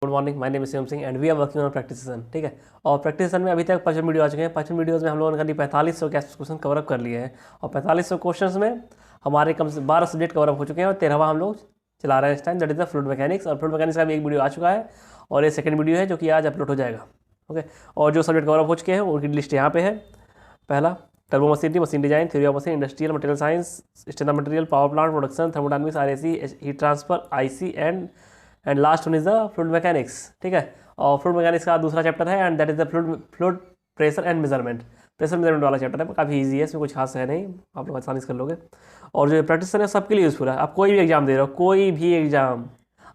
Good morning, my name is Shivam Singh and we are working on practice session. ठीक है। और practice session में अभी तक 55 वीडियो आ चुके हैं। 55 वीडियोस में हम लोगों ने करीब 4500 के क्वेश्चन कवर अप कर लिए हैं और 4500 क्वेश्चंस में हमारे कम से 12 सब्जेक्ट कवर अप हो चुके हैं और 13वां हम लोग चला रहे हैं इस time, that is the fluid mechanics. और फ्लूइड मैकेनिक्स का भी एक वीडियो आ चुका है और ये सेकंड वीडियो है जो कि आज अपलोड हो जाएगा। ओके। और जो सब्जेक्ट कवर अप हो चुके हैं उनकी लिस्ट यहाँ पे है। पहला, turbo machinery, machine design, theory of machine, industrial material science, standard material, power plant, production, thermodynamics, RAC, heat transfer, IC and last one is the fluid mechanics. ठीक है। और फ्लूइड मैकेनिक्स का दूसरा चैप्टर है and that is the fluid pressure and measurement. Pressure measurement वाला chapter है, काफ़ी easy है, इसमें कुछ खास है नहीं, आप लोग आसानी से कर लोगे। और जो प्रैक्टिस है सबके लिए यूज़फुल है। आप कोई भी एग्जाम दे रहे हो, कोई भी एग्जाम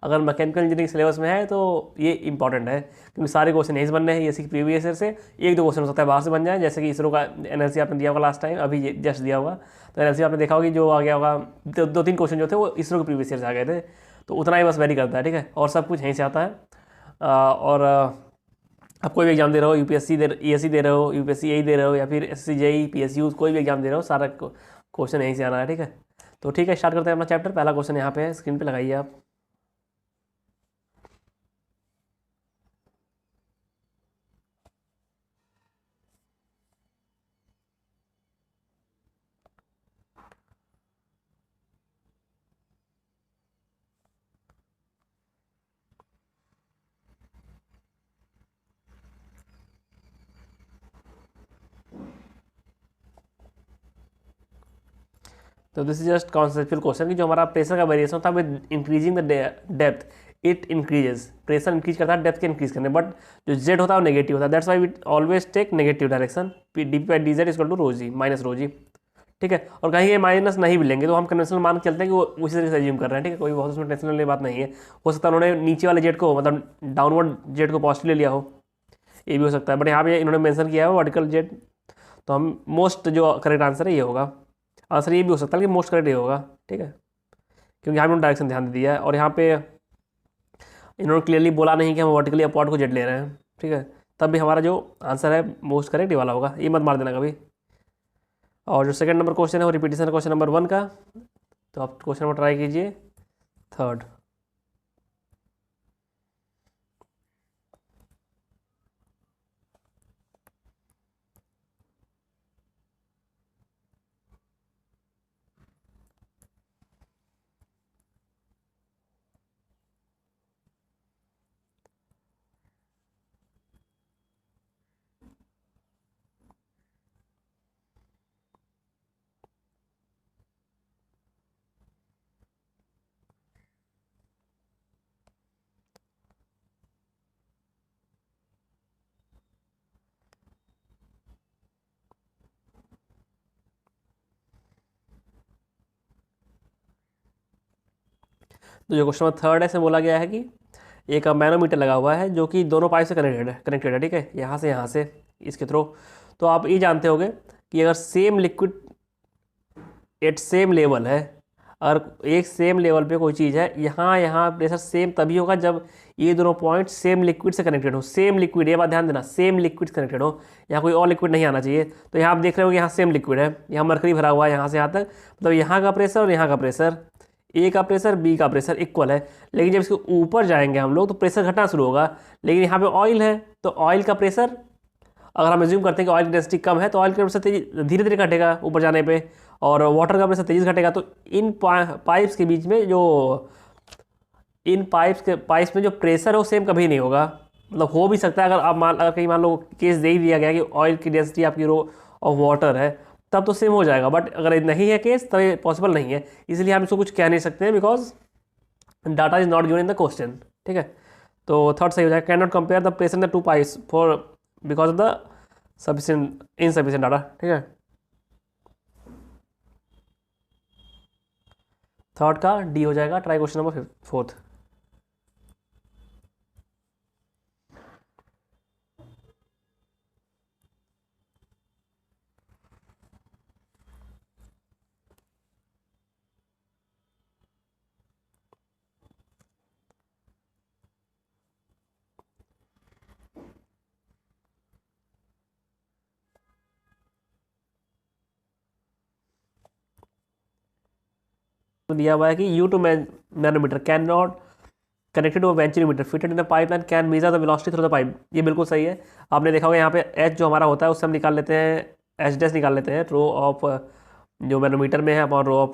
अगर मैकेनिकल इंजीनियरिंग सिलेबस में है तो ये इंपॉर्टेंट है, क्योंकि सारे क्वेश्चन यहीं से बनने हैं। ये की प्रीवियस ईयर से एक दो क्वेश्चन हो सकता है बाहर से बन जाए, जैसे कि इसरो का एनएलसी आपने दिया होगा लास्ट टाइम, अभी जस्ट दिया होगा, तो एनएलसी आपने देखा होगा कि जो आ गया होगा दो तीन क्वेश्चन जो थे वो इसरो के प्रीवियस ईयर से आ गए थे, तो उतना ही बस वेरी करता है। ठीक है। और सब कुछ यहीं से आता है। और आप कोई भी एग्जाम दे रहे हो, यूपीएससी दे ईएससी दे रहे हो, यूपीएससी यही दे रहे हो, या फिर एसएससी जेई पीएसयू, कोई भी एग्जाम दे रहे हो, सारा क्वेश्चन यहीं से आना है। ठीक है। तो ठीक है, स्टार्ट करते हैं अपना चैप्टर। पहला क्वेश्चन यहाँ पे है, स्क्रीन पे लगाइए आप। तो this is just conceptual question कि जो हमारा प्रेशर का वेरिएशन होता है with increasing the depth it increases. Pressure increase करता है डेप्थ के इंक्रीज करने, बट जो जेड होता है वो नेगेटिव होता है, that's why we always take negative direction. D p d z equal to rho g minus rho g. ठीक है। और कहीं ये माइनस नहीं भी लेंगे तो हम कन्वेंशनल मान के चलते हैं कि वो उसी तरीके से अज्यूम कर रहे हैं। ठीक है। कोई बहुत उसमें टेंशन वाली बात नहीं है। हो सकता है उन्होंने नीचे वाले जेड को, मतलब डाउनवर्ड जेड को पॉजिटिव ले लिया हो, ये भी हो सकता है, बट यहाँ पे इन्होंने मेंशन किया है वर्टिकल जेड, तो हम मोस्ट जो करेक्ट आंसर है ये होगा। आंसर ये भी हो सकता है कि मोस्ट करेक्ट ये होगा। ठीक है। क्योंकि हमने डायरेक्शन ध्यान दे दिया है और यहाँ पे इन्होंने क्लियरली बोला नहीं कि हम वर्टिकली अपॉर्ड को जेड ले रहे हैं। ठीक है। तब भी हमारा जो आंसर है मोस्ट करेक्ट ये वाला होगा, ये मत मार देना कभी। और जो सेकंड नंबर क्वेश्चन है वो रिपीटेशन क्वेश्चन नंबर 1 का, तो आप क्वेश्चन नंबर ट्राई कीजिए, थर्ड। तो जो क्वेश्चन नंबर थर्ड है इसमें बोला गया है कि एक मैनोमीटर लगा हुआ है जो कि दोनों पाइप से कनेक्टेड है। ठीक है। यहाँ से इसके थ्रू। तो आप ये जानते होंगे कि अगर same liquid at same level है, अगर एक सेम लेवल पे कोई चीज़ है, यहाँ प्रेशर सेम तभी होगा जब ये दोनों पॉइंट सेम लिक्विड से कनेक्टेड हो। सेम लिक्विड, ये बात ध्यान देना, सेम लिक्विड से कनेक्टेड हो, यहाँ कोई और लिक्विड नहीं आना चाहिए। तो यहाँ आप देख रहे हो कि यहाँ सेम लिक्विड है, यहाँ मरकरी भरा हुआ है यहाँ से यहाँ तक, मतलब यहाँ का प्रेशर और यहाँ का प्रेशर, ए का प्रेशर बी का प्रेशर इक्वल है। लेकिन जब इसके ऊपर जाएंगे हम लोग तो प्रेशर घटना शुरू होगा। लेकिन यहाँ पे ऑयल है तो ऑयल का प्रेशर, अगर हम एज्यूम करते हैं कि ऑयल की डेंसिटी कम है तो ऑयल का प्रेशर धीरे धीरे घटेगा ऊपर जाने पे, और वाटर का प्रेशर तेजी से घटेगा। तो इन पाइप्स के बीच में जो इन पाइप्स में जो प्रेशर है वो सेम कभी नहीं होगा। मतलब हो भी सकता है अगर कहीं मान लो केस दे ही दिया गया कि ऑयल की डेंसिटी आपकी रो ऑफ वाटर है, तब तो सेम हो जाएगा, बट अगर नहीं है केस तब ये पॉसिबल नहीं है। इसलिए हम इसको कुछ कह नहीं सकते हैं, because data is not given in the question. ठीक है। तो थर्ड सही हो जाएगा, can not compare the pressure in the two pipes for because of the sufficient insufficient data. ठीक है। थर्ड का डी हो जाएगा। Try question number fourth. दिया हुआ है कि U2 manometer can not connected to a venturimeter fitted in the pipeline can measure the velocity through the pipe. ये बिल्कुल सही है। आपने देखा होगा यहाँ पे एच जो हमारा होता है उससे हम निकाल लेते हैं एच डैश निकाल लेते हैं रो ऑफ जो मैनोमीटर में है और रो ऑफ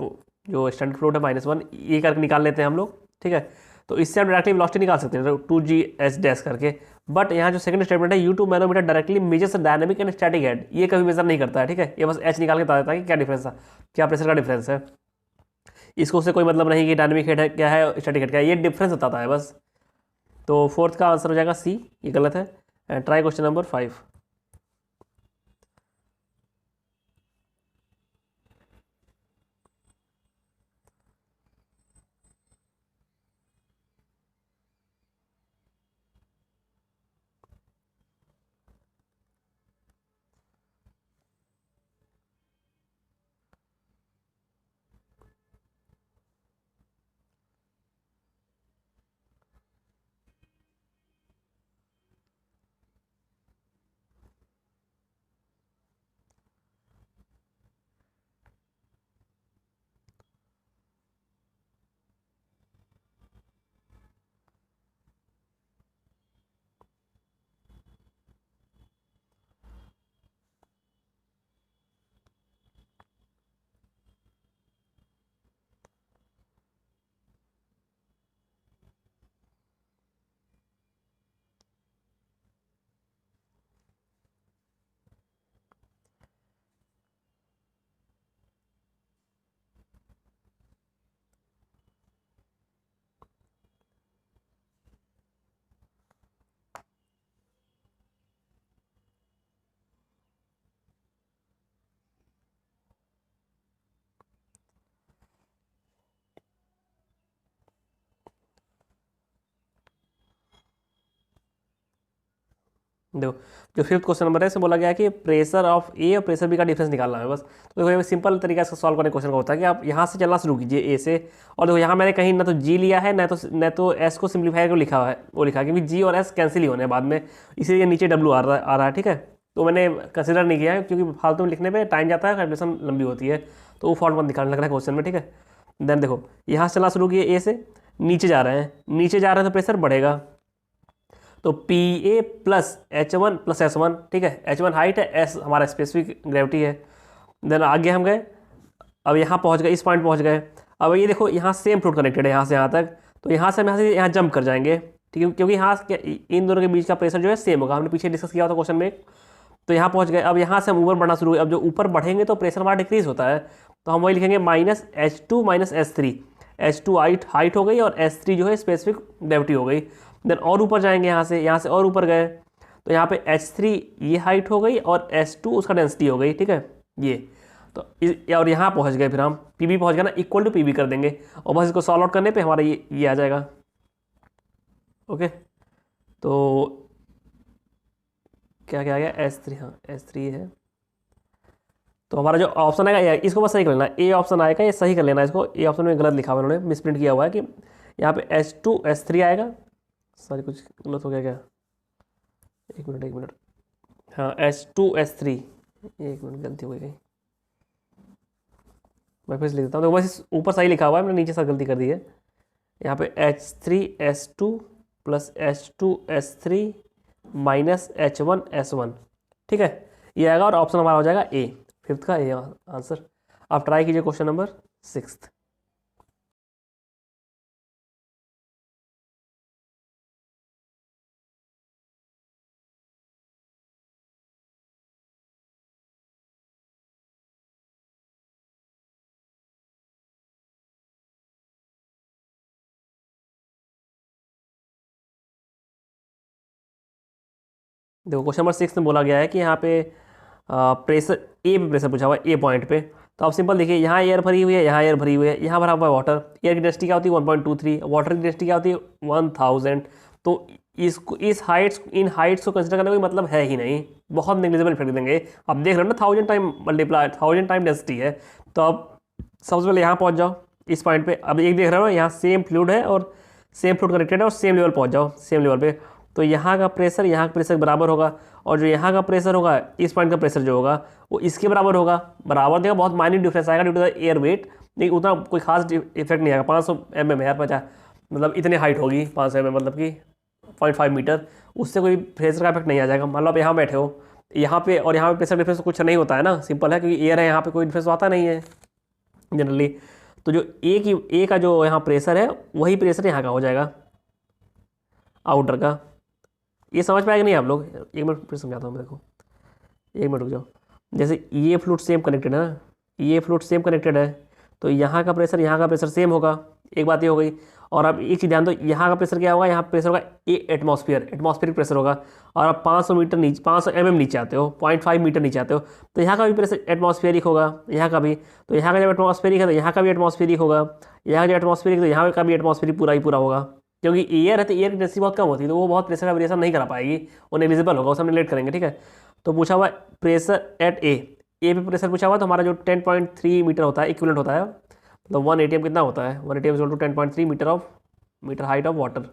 जो स्टैंडर्ड फ्लूइड है -1 ये करके निकाल लेते हैं हम लोग, ठीक है। तो इससे हम डायरेक्टली वेलोसिटी निकाल सकते हैं 2g एच डैश करके। बट यहाँ जो सेकंड स्टेटमेंट है U2 manometer directly measures dynamic and static head, ये कभी मेजर नहीं करता है, ठीक है। ये बस एच निकाल के बता देता है कि क्या डिफरेंस है, क्या प्रेशर का डिफरेंस है। इसको उससे कोई मतलब नहीं कि डायनामिक हेड है क्या है, स्टैटिक हेड क्या है, ये डिफरेंस बताता है बस। तो फोर्थ का आंसर हो जाएगा सी, ये गलत है। Try question number 5। देखो जो फिफ्थ क्वेश्चन नंबर है इसमें बोला गया है कि प्रेशर ऑफ ए और प्रेशर बी का डिफरेंस निकालना है बस। तो देखो ये सिंपल तरीका से सॉल्व करने क्वेश्चन का होता है कि आप यहाँ से चलना शुरू कीजिए ए से, और देखो यहाँ मैंने कहीं ना तो जी लिया है ना तो एस को सिंप्लीफाई को लिखा है, वो लिखा है क्योंकि जी और एस कैंसिल ही होने हैं बाद में, इसीलिए नीचे डब्ल्यू आ रहा है, ठीक है। तो मैंने कंसिडर नहीं किया है क्योंकि फालतू में लिखने पर टाइम जाता है, कैलकुलेशन लंबी होती है, तो वो फॉर्म मत निकालने लग रहा है क्वेश्चन में, ठीक है। देन देखो यहाँ से चलना शुरू किए ए से, नीचे जा रहे हैं, नीचे जा रहे हैं तो प्रेशर बढ़ेगा, तो पी ए प्लस H1 प्लस S1, ठीक है। H1 हाइट है, एस हमारा स्पेसिफिक ग्रेविटी है। देन आगे हम गए, अब यहाँ पहुँच गए, इस पॉइंट पहुँच गए। अब ये देखो यहाँ सेम फ्लूइड कनेक्टेड है यहाँ से यहाँ तक, तो यहाँ से हम यहाँ जंप कर जाएंगे, ठीक है, क्योंकि यहाँ इन दोनों के बीच का प्रेशर जो है सेम होगा, हमने पीछे डिस्कस किया था क्वेश्चन में। तो यहाँ पहुँच गए, अब यहाँ से हम ऊपर बढ़ना शुरू हुए। अब जो ऊपर बढ़ेंगे तो प्रेशर हमारा डिक्रीज होता है, तो हम वही लिखेंगे -H2 - S3। H2 हाइट हो गई और S3 जो है स्पेसिफिक ग्रेविटी हो गई। देन और ऊपर जाएंगे यहाँ से और ऊपर गए, तो यहाँ पे H3 ये हाइट हो गई और S2 उसका डेंसिटी हो गई, ठीक है ये। तो और यहाँ पहुँच गए, फिर हम PB पहुँच गए ना, इक्वल टू PB कर देंगे, और बस इसको सॉल्व आउट करने पे हमारा ये आ जाएगा। ओके, तो क्या क्या आ गया, S3, हाँ S3 है। तो हमारा जो ऑप्शन आएगा इसको बस सही कर लेना, ए ऑप्शन आएगा, ये सही कर लेना इसको। ए ऑप्शन में गलत लिखा हुआ उन्होंने, मिसप्रिंट किया हुआ है कि यहाँ पे H2 S3 आएगा। सॉरी कुछ गलत हो गया क्या, एक मिनट, हाँ H2 S3, एक मिनट गलती हो गई, मैं फिर से लिख देता हूँ। तो बस ऊपर सही लिखा हुआ है, मैंने नीचे से गलती कर दी है। यहाँ पे H3 S2 plus H2 S3 minus H1 S1, ठीक है ये आएगा, और ऑप्शन हमारा हो जाएगा ए, फिफ्थ का ए आंसर। आप ट्राई कीजिए क्वेश्चन नंबर 6। देखो क्वेश्चन नंबर 6 में बोला गया है कि यहाँ पे प्रेशर ए पे प्रेशर पूछा हुआ है, ए पॉइंट पे। तो आप सिंपल देखिए, यहाँ एयर भरी हुई है, यहाँ एयर भरी हुई है, यहाँ भरा हुआ है वाटर। एयर की डेंसिटी क्या होती है 1.23, वाटर की डेंसिटी क्या होती है 1000। तो इसको इन हाइट्स को कंसिडर करने का कोई मतलब है ही नहीं, बहुत नेग्लिजिबल इफेक्ट देंगे। आप देख रहे हो ना 1000 टाइम मल्टीप्लाई, 1000 टाइम डेंसिटी है। तो आप सबसे पहले यहाँ पहुँच जाओ इस पॉइंट पे। अब एक देख रहे हो यहाँ सेम फ्लूइड है और सेम फ्लूइड कनेक्टेड है, और सेम लेवल पहुँच जाओ, सेम लेवल पे। तो यहाँ का प्रेशर यहाँ का प्रेशर बराबर होगा, और जो यहाँ का प्रेशर होगा इस पॉइंट का प्रेशर जो होगा वो इसके बराबर होगा। बराबर देखो बहुत माइन्यूट डिफरेंस आएगा due to the air weight, लेकिन उतना कोई खास इफेक्ट नहीं आएगा। 500 mm है यार, 50 मतलब इतने हाइट होगी 500 mm, मतलब कि 0.5 मीटर, उससे कोई प्रेशर का इफेक्ट नहीं आ जाएगा। मान लो आप यहाँ बैठे हो, यहाँ पे और यहाँ पे प्रेशर डिफरेंस कुछ नहीं होता है ना, सिंपल है, क्योंकि एयर है, यहाँ पे कोई डिफरेंस आता नहीं है जनरली। तो जो ए का जो यहाँ प्रेशर है वही प्रेशर यहाँ का हो जाएगा आउटर का। ये समझ पाएगा नहीं आप लोग? एक मिनट फिर समझाता हूँ, देखो एक मिनट रुक जाओ। जैसे ये फ्लूइड सेम कनेक्टेड है ना, ये फ्लूइड सेम कनेक्टेड है, तो यहाँ का प्रेशर यहाँ का प्रेशर सेम होगा, एक बात ये हो गई। और अब एक चीज़ ध्यान दो, यहाँ का प्रेशर क्या होगा, यहाँ प्रेशर होगा एटमॉस्फेरिक प्रेशर होगा। और आप 500 मीटर नीचे, 500 mm नीचे आते हो, 0.5 मीटर नीचे आते हो, तो यहाँ का भी प्रेशर एटमॉस्फेरिक होगा, यहाँ का भी। तो यहाँ का जब एटमॉस्फेरिक है तो यहाँ का भी एटमॉस्फेरिक होगा, यहाँ का जब एटमॉस्फेरिक तो यहाँ का भी एटमॉस्फेरिक पूरा ही पूरा होगा। क्योंकि एयर है तो एयर की डेंसिटी बहुत कम होती है, तो वो बहुत प्रेशर का वेरिएशन नहीं करा पाएगी, वो नेग्लिजिबल होगा, उसे हम रिलेट करेंगे, ठीक है। तो पूछा हुआ प्रेशर एट ए पे प्रेशर पूछा हुआ, तो हमारा जो 10.3 मीटर होता है इक्विवेलेंट होता है, मतलब 1 ATM कितना होता है, 1 ATM equal to 10.3 metre height of water,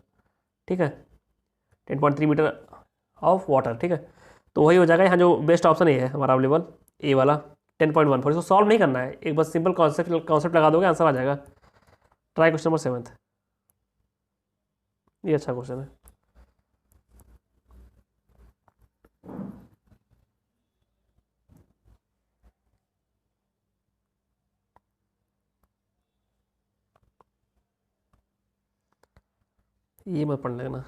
ठीक है, 10.3 मीटर ऑफ वाटर, ठीक है। तो वही हो जाएगा, यहाँ जो बेस्ट ऑप्शन ये है हमारा अवेलेबल, ए वाला 10.14। इसको सॉल्व नहीं करना है, एक बस सिंपल कॉन्सेप्ट लगा दोगे, आंसर आ जाएगा। ट्राई क्वेश्चन नंबर 7, ये अच्छा क्वेश्चन है। ये मत पढ़ लेना।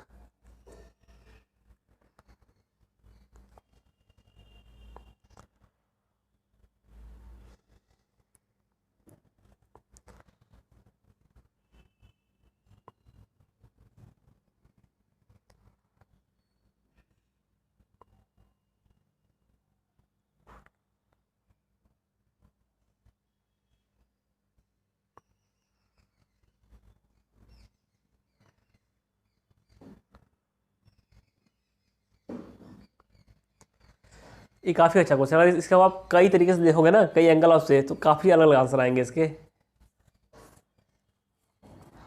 ये काफ़ी अच्छा क्वेश्चन है, अगर इसका आप कई तरीके से देखोगे ना, कई एंगल ऑफ से, तो काफ़ी अलग अलग आंसर आएंगे इसके,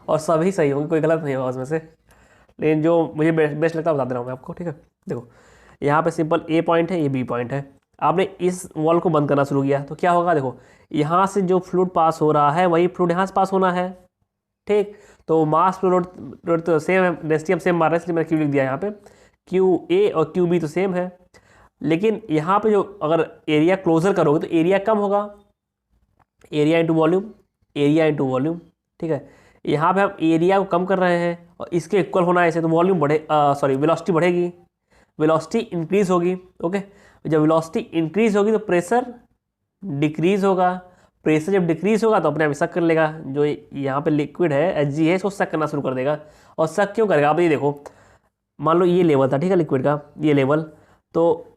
और सभी सही होंगे, कोई गलत नहीं होगा उसमें से। लेकिन जो मुझे बेस्ट लगता है बता दे रहा हूँ मैं आपको, ठीक है। देखो यहाँ पे सिंपल ए पॉइंट है, ये बी पॉइंट है, आपने इस वॉल को बंद करना शुरू किया तो क्या होगा, देखो यहाँ से जो फ्लूइड पास हो रहा है वही फ्लूइड यहाँ से पास होना है, ठीक। तो मास फ्लो तो सेम है, डेंसिटी हम सेम मार रहे हैं, इसलिए मैंने क्यू लिख दिया यहाँ पे, क्यू ए और क्यू बी तो सेम है। लेकिन यहाँ पे जो अगर एरिया क्लोजर करोगे तो एरिया कम होगा, area into volume, area into volume, ठीक है। यहाँ पे हम एरिया को कम कर रहे हैं और इसके इक्वल होना है ऐसे, तो वॉल्यूम वेलोसिटी बढ़ेगी, वेलोसिटी इंक्रीज होगी, ओके। जब वेलोसिटी इंक्रीज होगी तो प्रेशर डिक्रीज होगा, प्रेशर जब डिक्रीज होगा तो अपने आप सक कर लेगा, जो यहाँ पे लिक्विड है Hg है, इसको सक करना शुरू कर देगा। और सक क्यों करेगा, आप ये देखो, मान लो ये लेवल था, ठीक है, लिक्विड का ये लेवल, तो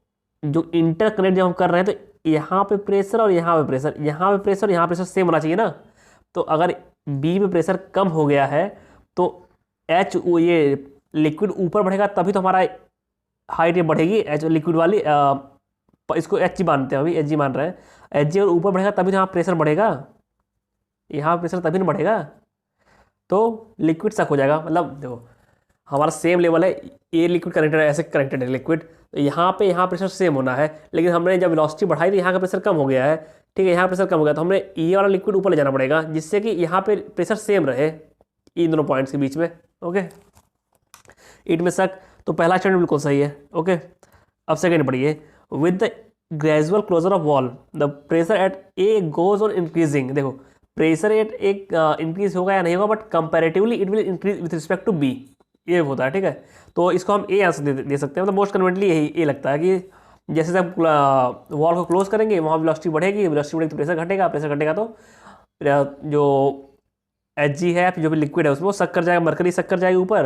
जो इंटरकनेक्ट जब हम कर रहे हैं तो यहाँ पे प्रेशर और यहाँ पे प्रेशर, यहाँ पे प्रेशर यहाँ प्रेशर सेम होना चाहिए ना। तो अगर बी में प्रेशर कम हो गया है तो एच ये लिक्विड ऊपर बढ़ेगा, तभी तो हमारा हाइट ये बढ़ेगी, एच लिक्विड वाली, इसको एच जी मानते हैं, अभी एच जी मान रहे हैं, एच जी और ऊपर बढ़ेगा तभी तो यहाँ प्रेशर बढ़ेगा, यहाँ प्रेशर तभी ना बढ़ेगा, तो लिक्विड सक हो जाएगा। मतलब देखो हमारा सेम लेवल है, ये लिक्विड कनेक्टेड है, ऐसे कनेक्टेड है लिक्विड, तो यहाँ पे यहाँ प्रेशर सेम होना है, लेकिन हमने जब वेलोसिटी बढ़ाई तो यहाँ का प्रेशर कम हो गया है, ठीक है, यहाँ प्रेशर कम हो गया, तो हमने ये वाला लिक्विड ऊपर ले जाना पड़ेगा, जिससे कि यहाँ पे प्रेशर सेम रहे इन दोनों पॉइंट्स के बीच में, ओके। इट में सक, तो पहला स्टेटमेंट बिल्कुल सही है, ओके। अब सेकेंड पढ़िए, with the gradual closure of wall the pressure at A goes on increasing. देखो प्रेशर एट एक इंक्रीज होगा या नहीं होगा, but comparatively it will increase with respect to B, ये होता है, ठीक है। तो इसको हम ए आंसर दे सकते हैं, मतलब मोस्ट कन्वीनियंटली यही ए लगता है कि जैसे जब वॉल को क्लोज करेंगे वहाँ वेलोसिटी बढ़ेगी, वेलोसिटी बढ़ेगी तो प्रेशर घटेगा, प्रेशर घटेगा तो जो एच जी है जो भी लिक्विड है उसमें वो सक कर जाएगा, मरकरी सक कर जाएगी ऊपर।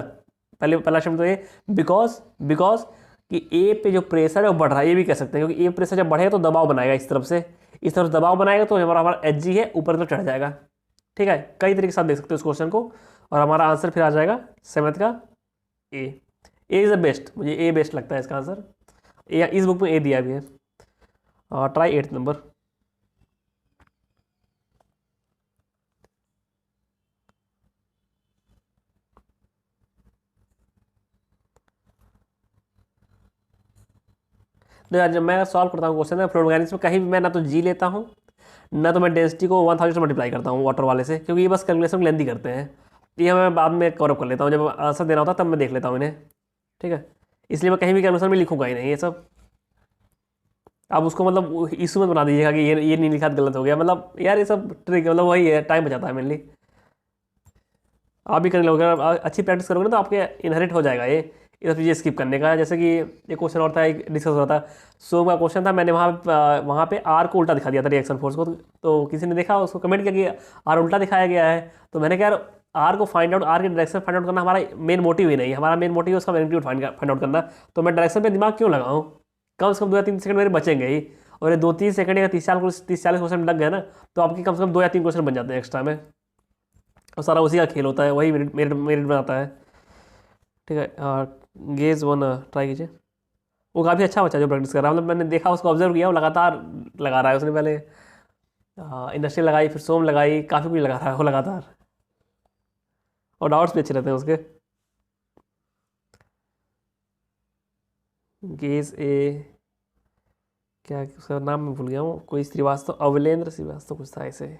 पहला शब्द तो ये, बिकॉज कि ए पे जो प्रेशर है वो बढ़ रहा है, ये भी कह सकते हैं, क्योंकि ए प्रेशर जब बढ़ेगा तो दबाव बनाएगा इस तरफ से, इस तरफ दबाव बनाएगा तो हमारा एच जी है ऊपर तरफ चढ़ जाएगा, ठीक है। कई तरीके से आप देख सकते हो इस क्वेश्चन को, और हमारा आंसर फिर आ जाएगा 7th का ए इज़ द बेस्ट, मुझे ए बेस्ट लगता है इसका आंसर, ए इस बुक में ए दिया भी है। Try 8th number. जब मैं सॉल्व करता हूँ क्वेश्चन फ्लूइड मैकेनिक्स में, कहीं भी मैं ना तो जी लेता हूँ ना तो मैं डेंसिटी को 1000 से मल्टीप्लाई करता हूँ वाटर वाले से, क्योंकि ये बस कैलकुलेशन लेंदी करते हैं। ये मैं बाद में कवर अप कर लेता हूँ, जब आंसर देना होता है तब मैं देख लेता हूँ इन्हें, ठीक है। इसलिए मैं कहीं भी कैलकुलेशन में लिखूंगा ही नहीं ये सब। आप उसको मतलब इशू में बना दीजिएगा कि ये नहीं लिखा तो गलत हो गया, मतलब यार ये सब ट्रिक मतलब वही है, टाइम बचाता है मेनली। आप भी करने लगोगे, अगर आप अच्छी प्रैक्टिस करोगे ना तो आपके इनहेरिट हो जाएगा ये सब चीज़ें स्किप करने का। जैसे कि एक क्वेश्चन और था, एक डिस्कस हो रहा था, सो का क्वेश्चन था, मैंने वहाँ पे आर को उल्टा दिखा दिया था रिएक्शन फोर्स को, तो किसी ने देखा उसको कमेंट किया कि आर उल्टा दिखाया गया है। तो मैंने कहा यार आर को फाइंड आउट, आर की डायरेक्शन फाइंड आउट करना हमारा मेन मोटिव ही नहीं है, हमारा मेन मोटिव है उसका मैग्नीट्यूड फाइंड आउट करना। तो मैं डायरेक्शन पे दिमाग क्यों लगाऊं, कम से कम 2 या 3 सेकंड मेरे बचेंगे ही। और ये 2-3 सेकंड या 30-40 क्वेश्चन लग गए ना, तो आपकी कम से कम 2 या 3 क्वेश्चन बन जाते हैं एक्स्ट्रा में, और सारा उसी का खेल होता है, वही मेरिट मेरिट मेरिट बनाता है, ठीक है। गेज वन ट्राई कीजिए। वो काफ़ी अच्छा बच्चा जो प्रैक्टिस कर रहा है, मतलब मैंने देखा उसको ऑब्जर्व किया, वो लगातार लगा रहा है। उसने पहले इंडस्ट्री लगाई, फिर सोम लगाई, काफ़ी कुछ लगा रहा है वो लगातार, और डाउट्स भी अच्छे रहते हैं उसके। गेज ए, क्या उसका नाम मैं भूल गया हूँ, कोई श्रीवास्तव, अवलेंद्र श्रीवास्तव कुछ था ऐसे।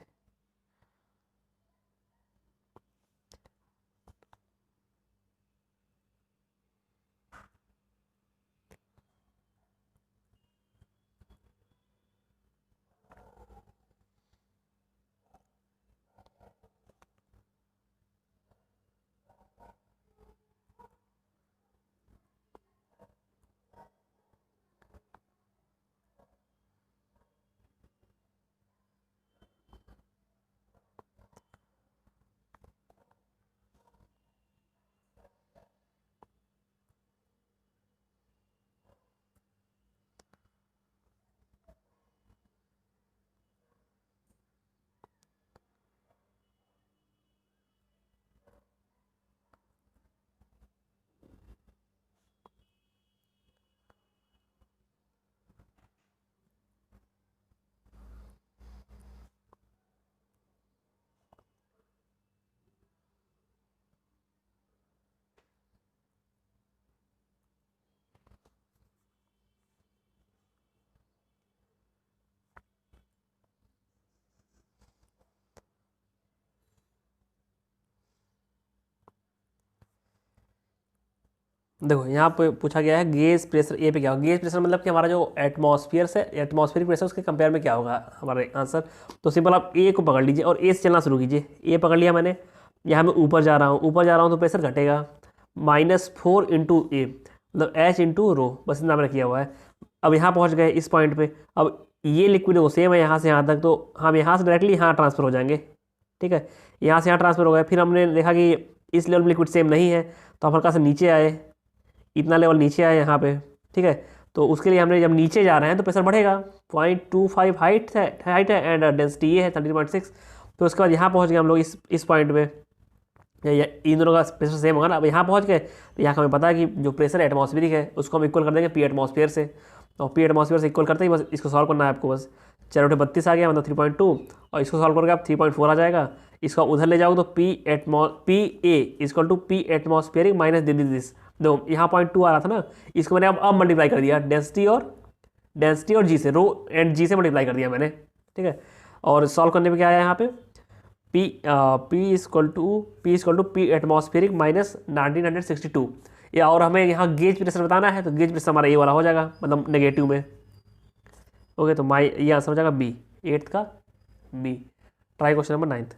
देखो यहाँ पे पूछा गया है गेज प्रेशर ए पे क्या होगा। गेज प्रेशर मतलब कि हमारा जो एटमॉस्फेयर से एटमॉस्फेरिक प्रेशर उसके कंपेयर में क्या होगा हमारा आंसर। तो सिंपल आप ए को पकड़ लीजिए और ए से चलना शुरू कीजिए। ए पकड़ लिया मैंने, यहाँ मैं ऊपर जा रहा हूँ, ऊपर जा रहा हूँ तो प्रेशर घटेगा, -4 × A, मतलब H × रो, बस इतना मैंने किया हुआ है। अब यहाँ पहुँच गए इस पॉइंट पे, अब ये लिक्विड वो सेम है यहाँ से यहाँ तक, तो हम यहाँ से डायरेक्टली यहाँ ट्रांसफर हो जाएंगे, ठीक है। यहाँ से यहाँ ट्रांसफर हो गए, फिर हमने देखा कि इस लेवल में लिक्विड सेम नहीं है, तो हम हल्का सा नीचे आए, इतना लेवल नीचे आए यहाँ पे, ठीक है। तो उसके लिए हमने जब नीचे जा रहे हैं तो प्रेशर बढ़ेगा, 0.25 हाइट है एंड डेंसिटी ये है 13.6। तो उसके बाद यहाँ पहुँच गए हम लोग इस पॉइंट पे, इन दोनों का प्रेशर सेम होगा ना। अब यहाँ पहुँच गए तो यहाँ हमें पता है कि जो प्रेशर एटमॉस्फेरिक है उसको हम इक्वल कर देंगे पी एटमॉस्फेयर से, तो पी एटमॉस्फेयर से इक्वल करते ही बस इसको सॉल्व करना है आपको। बस 4/32 आ गया, मतलब 3.2, और इसको सॉल्व करके आप 3.4 आ जाएगा। इसको उधर ले जाओगे तो P A equal to P atmospheric minus this. देखो यहाँ 0.2 आ रहा था ना, इसको मैंने अब मल्टीप्लाई कर दिया डेंसिटी और जी से, रो एंड जी से मल्टीप्लाई कर दिया मैंने, ठीक है। और सॉल्व करने पे क्या आया यहाँ पे, पी एटमॉस्फेरिक माइनस 1962। या और हमें यहाँ गेज प्रेशर बताना है, तो गेज प्रेशर हमारा ये वाला हो जाएगा, मतलब नेगेटिव में। ओके, तो ये आंसर हो जाएगा बी, 8th का B. Try question number 9th।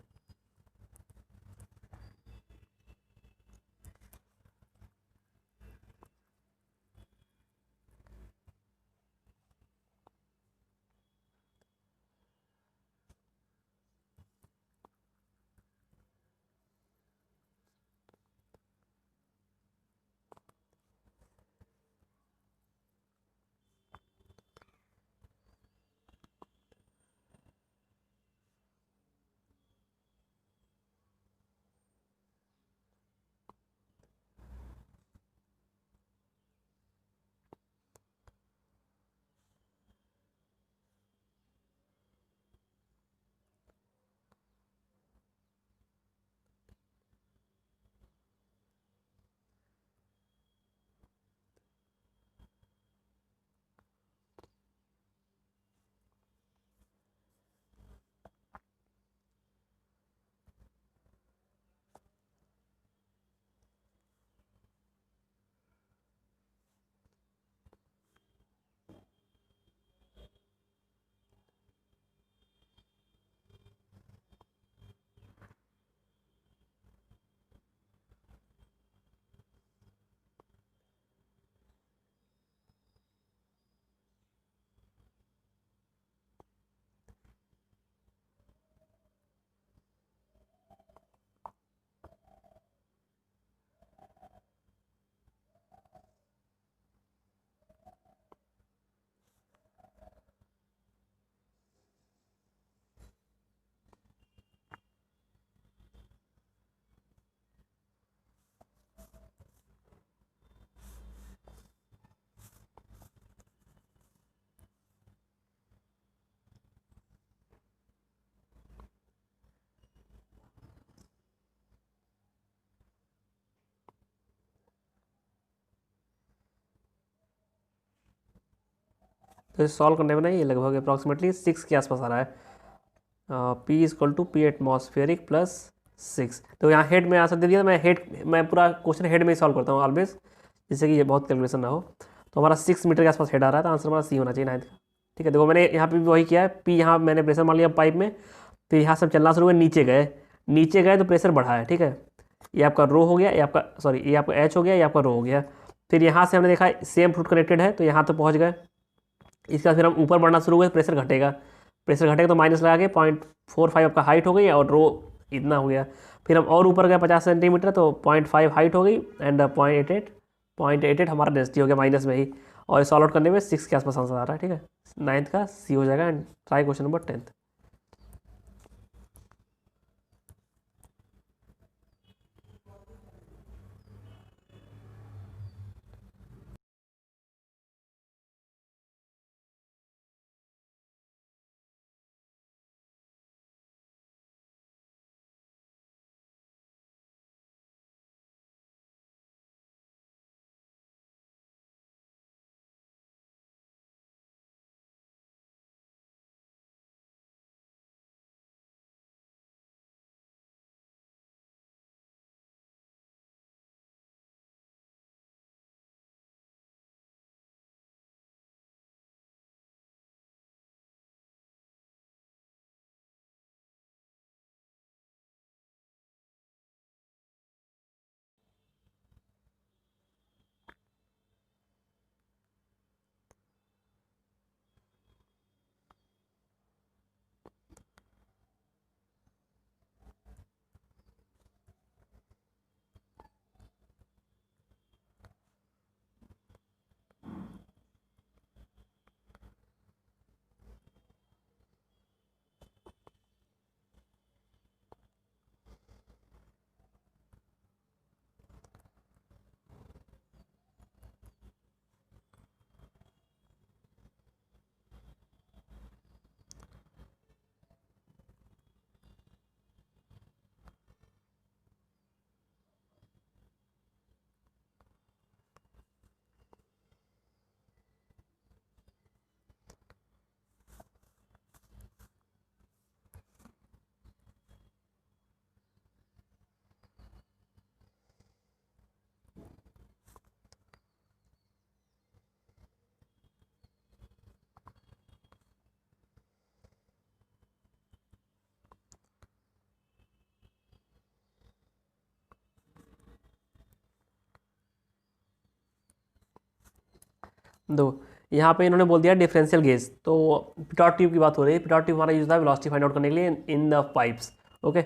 तो सॉल्व करने में ना ये लगभग अप्रॉक्सीमेटली 6 के आसपास आ रहा है। P equal to P atmospheric plus 6। तो यहाँ हेड में आंसर दे दिया, मैं पूरा क्वेश्चन हेड में ही सॉल्व करता हूँ ऑलवेज, जिससे कि ये बहुत कैलकुलेशन ना हो। तो हमारा 6 मीटर के आसपास हेड आ रहा है, तो आंसर हमारा सी होना चाहिए 9th का। ठीक है, देखो मैंने यहाँ पे भी वही किया है। पी यहाँ मैंने प्रेशर मान लिया पाइप में, फिर यहाँ से हम चलना शुरू हुआ, नीचे गए तो प्रेशर बढ़ा है। ठीक है, ये आपका रो हो गया, ये आपका सॉरी ये आपका एच हो गया, ये आपका रो हो गया। फिर यहाँ से हमने देखा सेम फ्लूइड कनेक्टेड है, तो यहाँ तो पहुँच गए। इसके बाद फिर हम ऊपर बढ़ना शुरू हुए, प्रेशर घटेगा तो माइनस लगा के 0.45 आपका हाइट हो गई, और रो इतना हो गया। फिर हम और ऊपर गए 50 सेंटीमीटर, तो 0.5 हाइट हो गई, एंड 0.88 हमारा डेंसिटी हो गया माइनस में ही। और सॉल्व आउट करने में 6 के आसपास आंसर आ रहा है। ठीक है, 9th का सी हो जाएगा। And try question number 10th। दो, यहाँ पे इन्होंने बोल दिया डिफरेंशियल गेज। तो पिटॉट ट्यूब की बात हो रही है। पिटॉट ट्यूब हमारा यूज होता है वेलोसिटी फाइंड आउट करने के लिए इन द पाइप्स। ओके,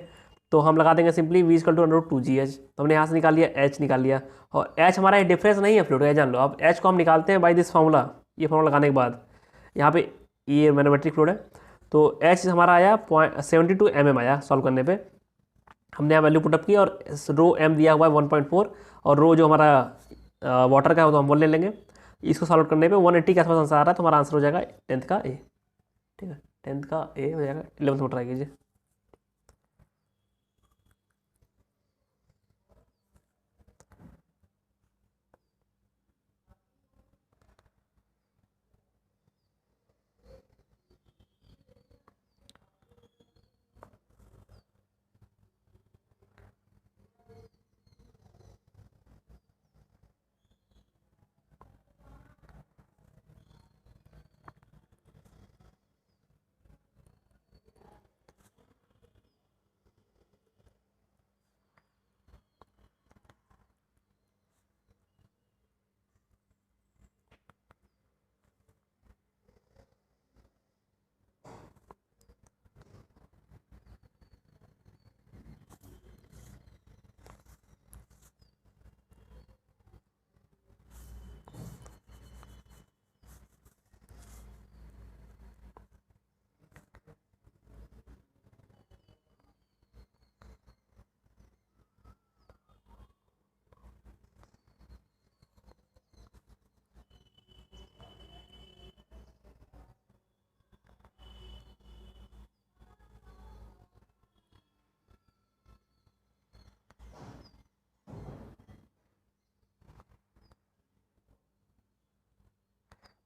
तो हम लगा देंगे simply v equal to √2gh। तो हमने यहाँ से निकाल लिया, h निकाल लिया, और h हमारा डिफरेंस नहीं है फ्लूइड का, जान लो। अब h को हम निकालते हैं बाय दिस फार्मूला। ये फार्मूला लगाने के बाद यहाँ पे ये मैनोमेट्रिक फ्लूइड है, तो h हमारा आया 72 mm आया सॉल्व करने पे। हमने यहाँ वैल्यू पुटअप की, और रो m दिया हुआ है 1.4, और रो जो हमारा वाटर का है वो तो हम बोल ले लेंगे। इसको सॉल्व करने पे 180 के आसपास आंसर आ रहा है, तो हमारा आंसर हो जाएगा 10th का ए। ठीक है, 10th का ए हो जाएगा। 11th में ट्राई कीजिए।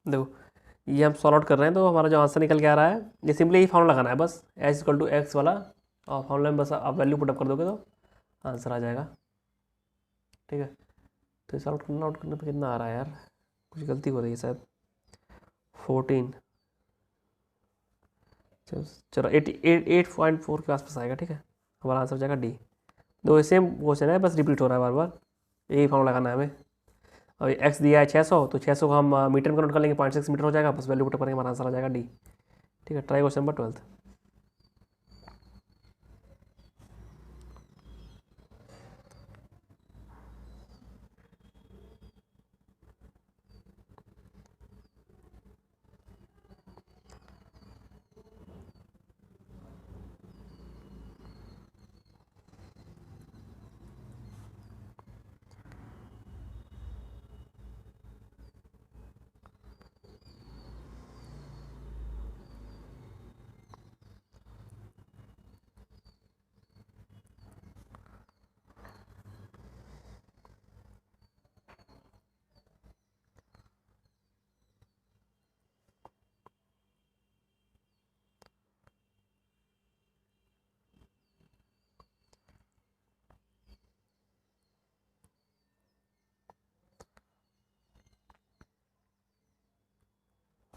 देखो ये हम सॉल्व आउट कर रहे हैं तो हमारा जो आंसर निकल के आ रहा है, ये सिंपली ही फॉर्मूला लगाना है बस, h = x वाला, और फॉर्मूला में बस आप वैल्यू पुटअप कर दोगे तो आंसर आ जाएगा। ठीक है, तो इस आउट करने पे कितना आ रहा है यार, कुछ गलती हो रही है शायद, 14, चलो 8.4 के आसपास आएगा। ठीक है, हमारा आंसर हो जाएगा डी। दो सेम क्वेश्चन है, बस रिपीट हो रहा है बार बार, यही फॉर्मूला लगाना है हमें। और एक्स दिया है 600, तो 600 को हम मीटर में कन्वर्ट कर लेंगे, 0.6 मीटर हो जाएगा, बस वैल्यू पुट करेंगे, हमारा आंसर आ जाएगा डी। ठीक है, ट्राई क्वेश्चन नंबर 12।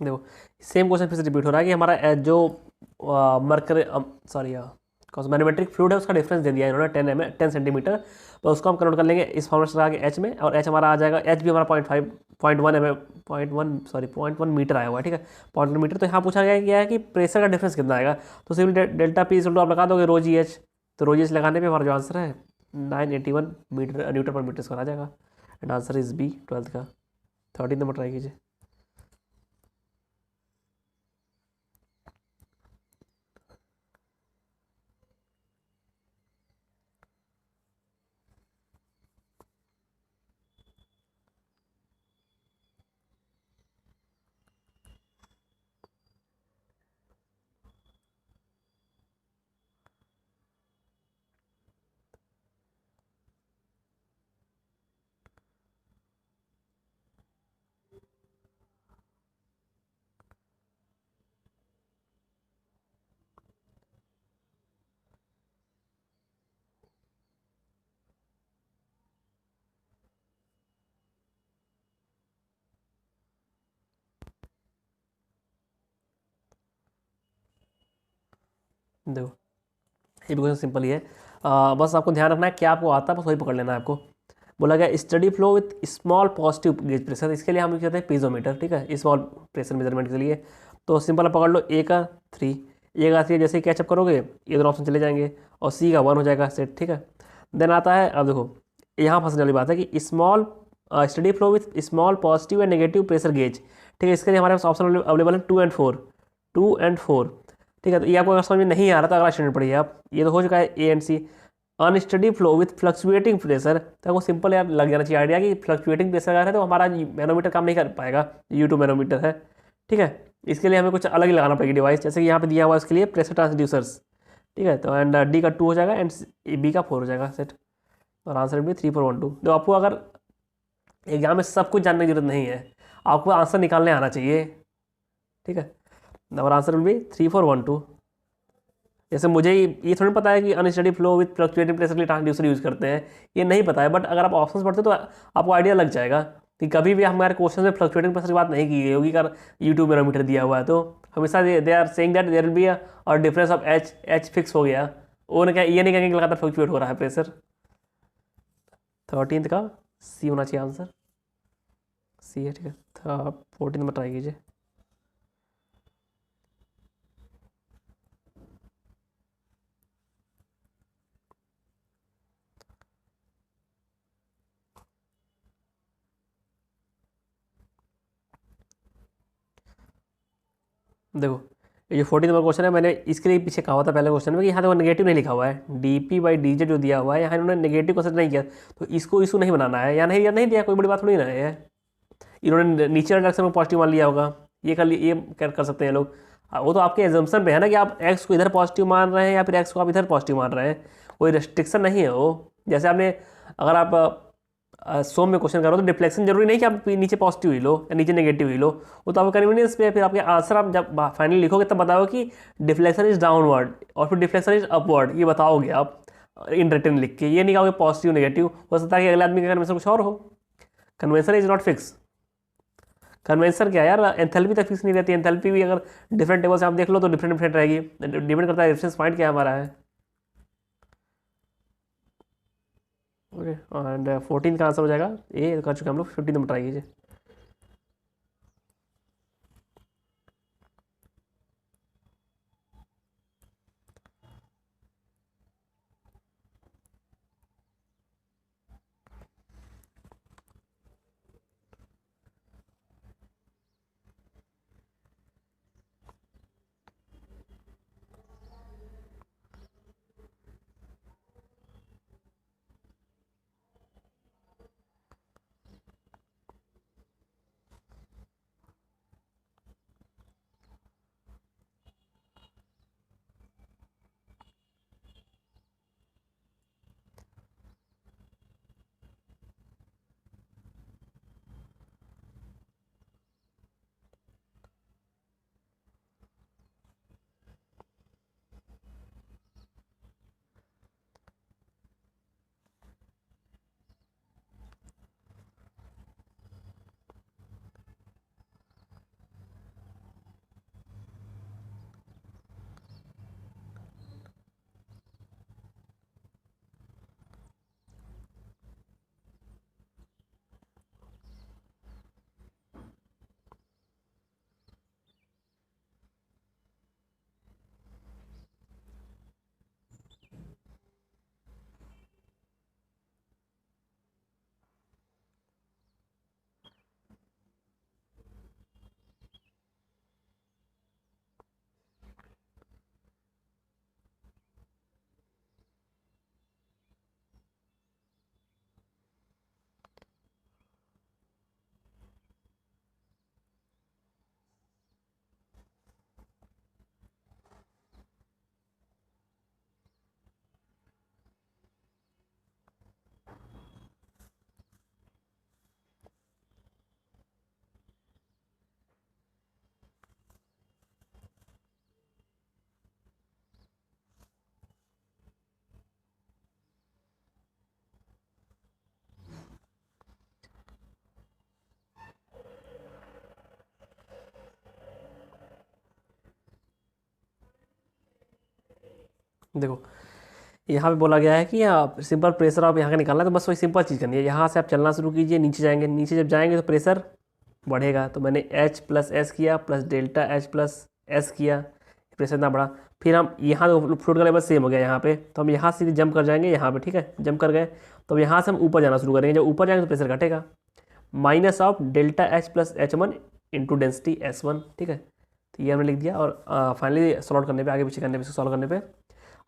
देखो सेम क्वेश्चन फिर से रिपीट हो रहा है कि हमारा जो मरकरी सॉरी मैग्नेटिक फ्लूइड है उसका डिफरेंस दे दिया है इन्होंने 10 सेंटीमीटर, तो उसको हम कन्वर्ट कर लेंगे इस फॉर्मूले से आगे एच में, और एच हमारा आ जाएगा, एच भी हमारा 0.1 मीटर आया हुआ है। ठीक है, 0.1 मीटर, तो यहाँ पूछा गया क्या है कि प्रेशर का डिफरेंस कितना आएगा, तो सिर्फ डेल्टा पी आप लगा दोगे रो जी एच, तो रो जी एच लगाने पर हमारा जो आंसर है 981 मीटर न्यूटन पर मीटर स्क्वायर आ जाएगा, and answer is B 12th का। 13 नंबर ट्राई कीजिए। देखो ये भी क्वेश्चन सिंपल ही है, बस आपको ध्यान रखना है क्या आपको आता है, बस वही पकड़ लेना है आपको। बोला गया steady flow with small positive gauge pressure, इसके लिए हम यूज करते हैं पीजोमीटर। ठीक है, स्मॉल प्रेशर मेजरमेंट के लिए, तो सिंपल आप पकड़ लो ए का 3, ए का 3 जैसे ही कैचअप करोगे ये दोनों ऑप्शन चले जाएंगे, और सी का 1 हो जाएगा सेट। ठीक है, देन आता है, अब देखो यहाँ फंसने वाली बात है कि small steady flow with small positive and negative pressure gauge. ठीक है, इसके लिए हमारे पास ऑप्शन अवेलेबल है 2 and 4, 2 and 4। ठीक है, तो ये आपको अगर समझ में नहीं आ रहा तो अगला स्टूडेंट पढ़िए आप, ये तो हो चुका है A and C. Unsteady flow with fluctuating pressure, तो आपको सिंपल यार लग जाना चाहिए आइडिया कि फ्लक्चुएटिंग प्रेशर अगर है तो हमारा मैनोमीटर काम नहीं कर पाएगा, U2 मैनोमीटर है। ठीक है, इसके लिए हमें कुछ अलग ही लगाना पड़ेगी डिवाइस, जैसे कि यहाँ पे दिया हुआ है इसके लिए प्रेशर ट्रांसड्यूसर्स। ठीक है, तो एंड डी का 2 हो जाएगा एंड बी का 4 हो जाएगा सेट, और आंसर भी 3 4 1 2। तो आपको अगर एग्जाम में सब कुछ जानने की जरूरत नहीं है, आपको आंसर निकालने आना चाहिए। ठीक है, और आंसर विल बी 3 4 1 2। जैसे मुझे ये थोड़ी पता है कि unsteady flow with fluctuating pressure के लिए ट्रांसड्यूसर यूज़ करते हैं, ये नहीं पता है, बट अगर आप ऑप्शंस पढ़ते तो आपको आइडिया लग जाएगा कि कभी भी हमारे क्वेश्चन में फ्लक्चुएटिंग प्रेशर की बात नहीं की गई होगी, अगर U2 बैरोमीटर दिया हुआ है तो हमेशा they are saying that there will be और डिफरेंस ऑफ एच फिक्स हो गया, वो क्या ये नहीं कहेंगे कि लगातार फ्लक्चुएट हो रहा है प्रेशर। 13th का सी होना चाहिए आंसर, सी है। ठीक है, 14 नंबर ट्राई कीजिए। देखो ये जो 14 नंबर क्वेश्चन है, मैंने इसके लिए पीछे कहा था पहले क्वेश्चन में कि यहाँ देखो नेगेटिव नहीं लिखा हुआ है, dp/dz जो दिया हुआ है यहाँ इन्होंने नेगेटिव क्वेश्चन नहीं किया, तो इसको इशू नहीं बनाना है, या नहीं दिया कोई बड़ी बात थोड़ी ना है, इन्होंने नीचे डायरेक्शन में पॉजिटिव मान लिया होगा, ये कर सकते हैं लोग। वो तो आपके एजम्पशन पे है ना कि आप एक्स को इधर पॉजिटिव मान रहे हैं या फिर एक्स को आप इधर पॉजिटिव मान रहे हैं, कोई रेस्ट्रिक्शन नहीं है वो। जैसे आपने अगर आप सो में क्वेश्चन करो तो डिफ्लेक्शन जरूरी नहीं कि आप नीचे पॉजिटिव ही लो या नीचे नेगेटिव ही लो, वो तो आपका कन्वीनियंस पे है। फिर आपके आंसर आप जब फाइनली लिखोगे तब बताओ कि डिफ्लेक्शन इज डाउनवर्ड और फिर डिफ्लेक्शन इज अपवर्ड, ये बताओगे आप इन रिटर्न लिख के। ये नहीं कहोगे पॉजिटिव नेगेटिव, हो सकता है कि अगले आदमी का कन्वेंशन कुछ और हो। Convention is not fix. Convention क्या है यार, एंथैल्पी तक फिक्स नहीं रहती। एंथैल्पी भी अगर डिफरेंट टेबल से आप देख लो तो डिफरेंट डिफरेंट रहेगी, डिपेंड करता है रेफरेंस पॉइंट क्या हमारा है। ओके, एंड 14 का आंसर हो जाएगा ए, कर चुके हम लोग। 15 नंबर ट्राई कीजिए। देखो यहाँ पे बोला गया है कि आप सिंपल प्रेशर आप यहाँ का निकालना है, तो बस वही सिंपल चीज़ करनी है। यहाँ से आप चलना शुरू कीजिए, नीचे जाएंगे, नीचे जब जाएंगे तो प्रेशर बढ़ेगा। तो मैंने H प्लस एस किया plus delta H plus S किया, प्रेशर इतना बढ़ा। फिर हम यहाँ तो फ्लूइड का लेवल सेम हो गया यहाँ पे, तो हम यहाँ से जंप कर जाएंगे यहाँ पे, ठीक है, जंप कर गए। तो यहाँ से हम ऊपर जाना शुरू करेंगे, जब ऊपर जाएंगे तो प्रेशर घटेगा, minus of delta H plus H1 into density S1, ठीक है। तो ये हमने लिख दिया। और फाइनली सॉल्व करने पे, आगे पीछे करने पे, सॉल्व करने पे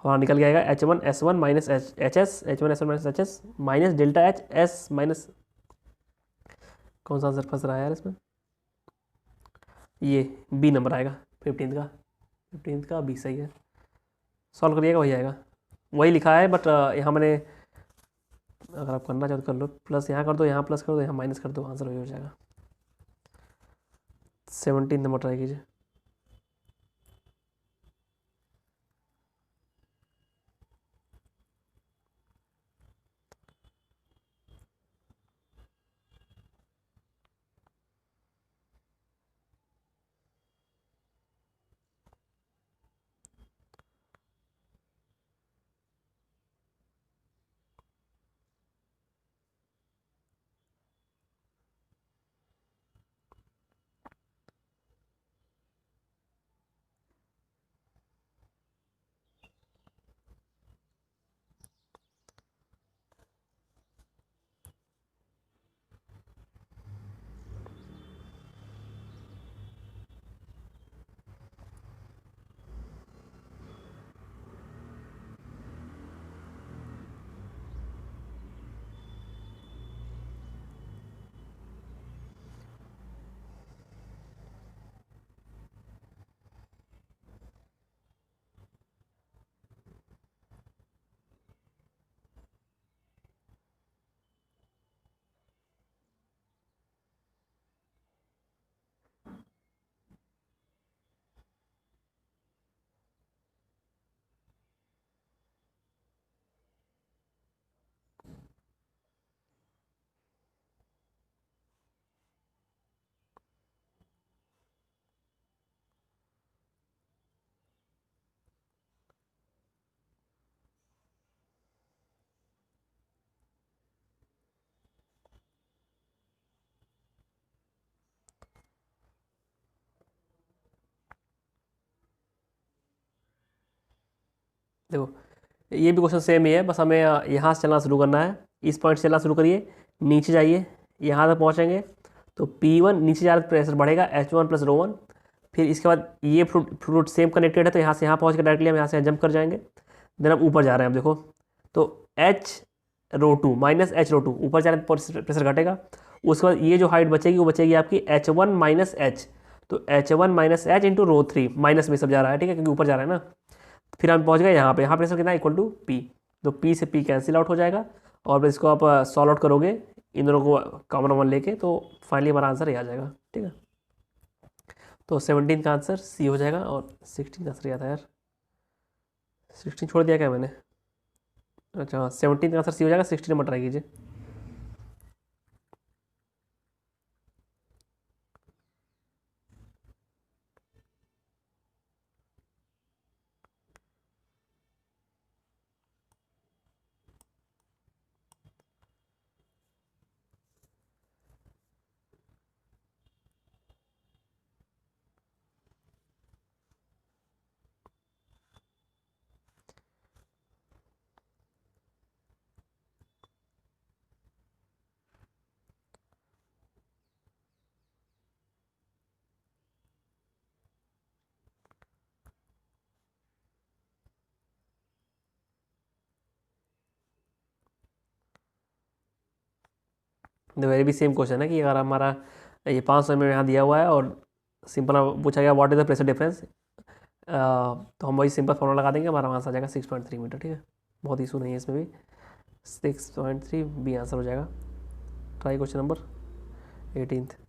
हमारा निकल के आएगा H1S1 minus H S, H1S1 minus H S minus delta H S minus, कौन सा आंसर फंस रहा है यार इसमें, ये बी नंबर आएगा 15 का। 15 का बी सही है, सॉल्व करिएगा वही आएगा। वही लिखा है बट यहाँ मैंने, अगर आप करना चाहो तो कर लो, प्लस यहाँ कर दो, यहाँ प्लस कर दो, यहाँ माइनस कर दो, आंसर वही हो जाएगा। 17 नंबर ट्राई कीजिए। देखो ये भी क्वेश्चन सेम ही है, बस हमें यहाँ से चलना शुरू करना है। इस पॉइंट से चलना शुरू करिए, नीचे जाइए, यहाँ तक पहुँचेंगे तो P1 नीचे जा रहा है, प्रेशर बढ़ेगा H1 प्लस रो वन। फिर इसके बाद ये फ्लूइड सेम कनेक्टेड है, तो यहाँ से यहाँ पहुँच के डायरेक्टली हम यहाँ से जंप कर जाएंगे। देन हम ऊपर जा रहे हैं, अब देखो तो H rho two minus H rho two, ऊपर जा रहे हैं प्रेशर घटेगा। उसके बाद ये जो हाइट बचेगी वो बचेगी आपकी H1 माइनस एच, तो H1 minus H into rho three, minus में सब जा रहा है, ठीक है, क्योंकि ऊपर जा रहा है ना। फिर हम पहुंच गए यहाँ पे, यहाँ प्रेशर कितना इक्वल टू P, तो P से P कैंसिल आउट हो जाएगा। और फिर इसको आप सॉल्व आउट करोगे इन दोनों को कॉमन वन लेके, तो फाइनली हमारा आंसर ये आ जाएगा, ठीक है। तो 17 का आंसर C हो जाएगा। और 16 का आंसर याद है यार, 16 छोड़ दिया क्या मैंने? अच्छा हाँ, 17 का आंसर C हो जाएगा, 16 नंबर ट्राई कीजिए। वेरी भी सेम क्वेश्चन है कि अगर हमारा ये 500 में यहाँ दिया हुआ है और सिंपल पूछा गया what is the pressure difference, तो हम वही सिंपल फॉर्मूला लगा देंगे, हमारा आंसर आ जाएगा 6.3 मीटर, ठीक है। बहुत इशू नहीं है इसमें भी, 6.3 बी आंसर हो जाएगा। Try question number 18।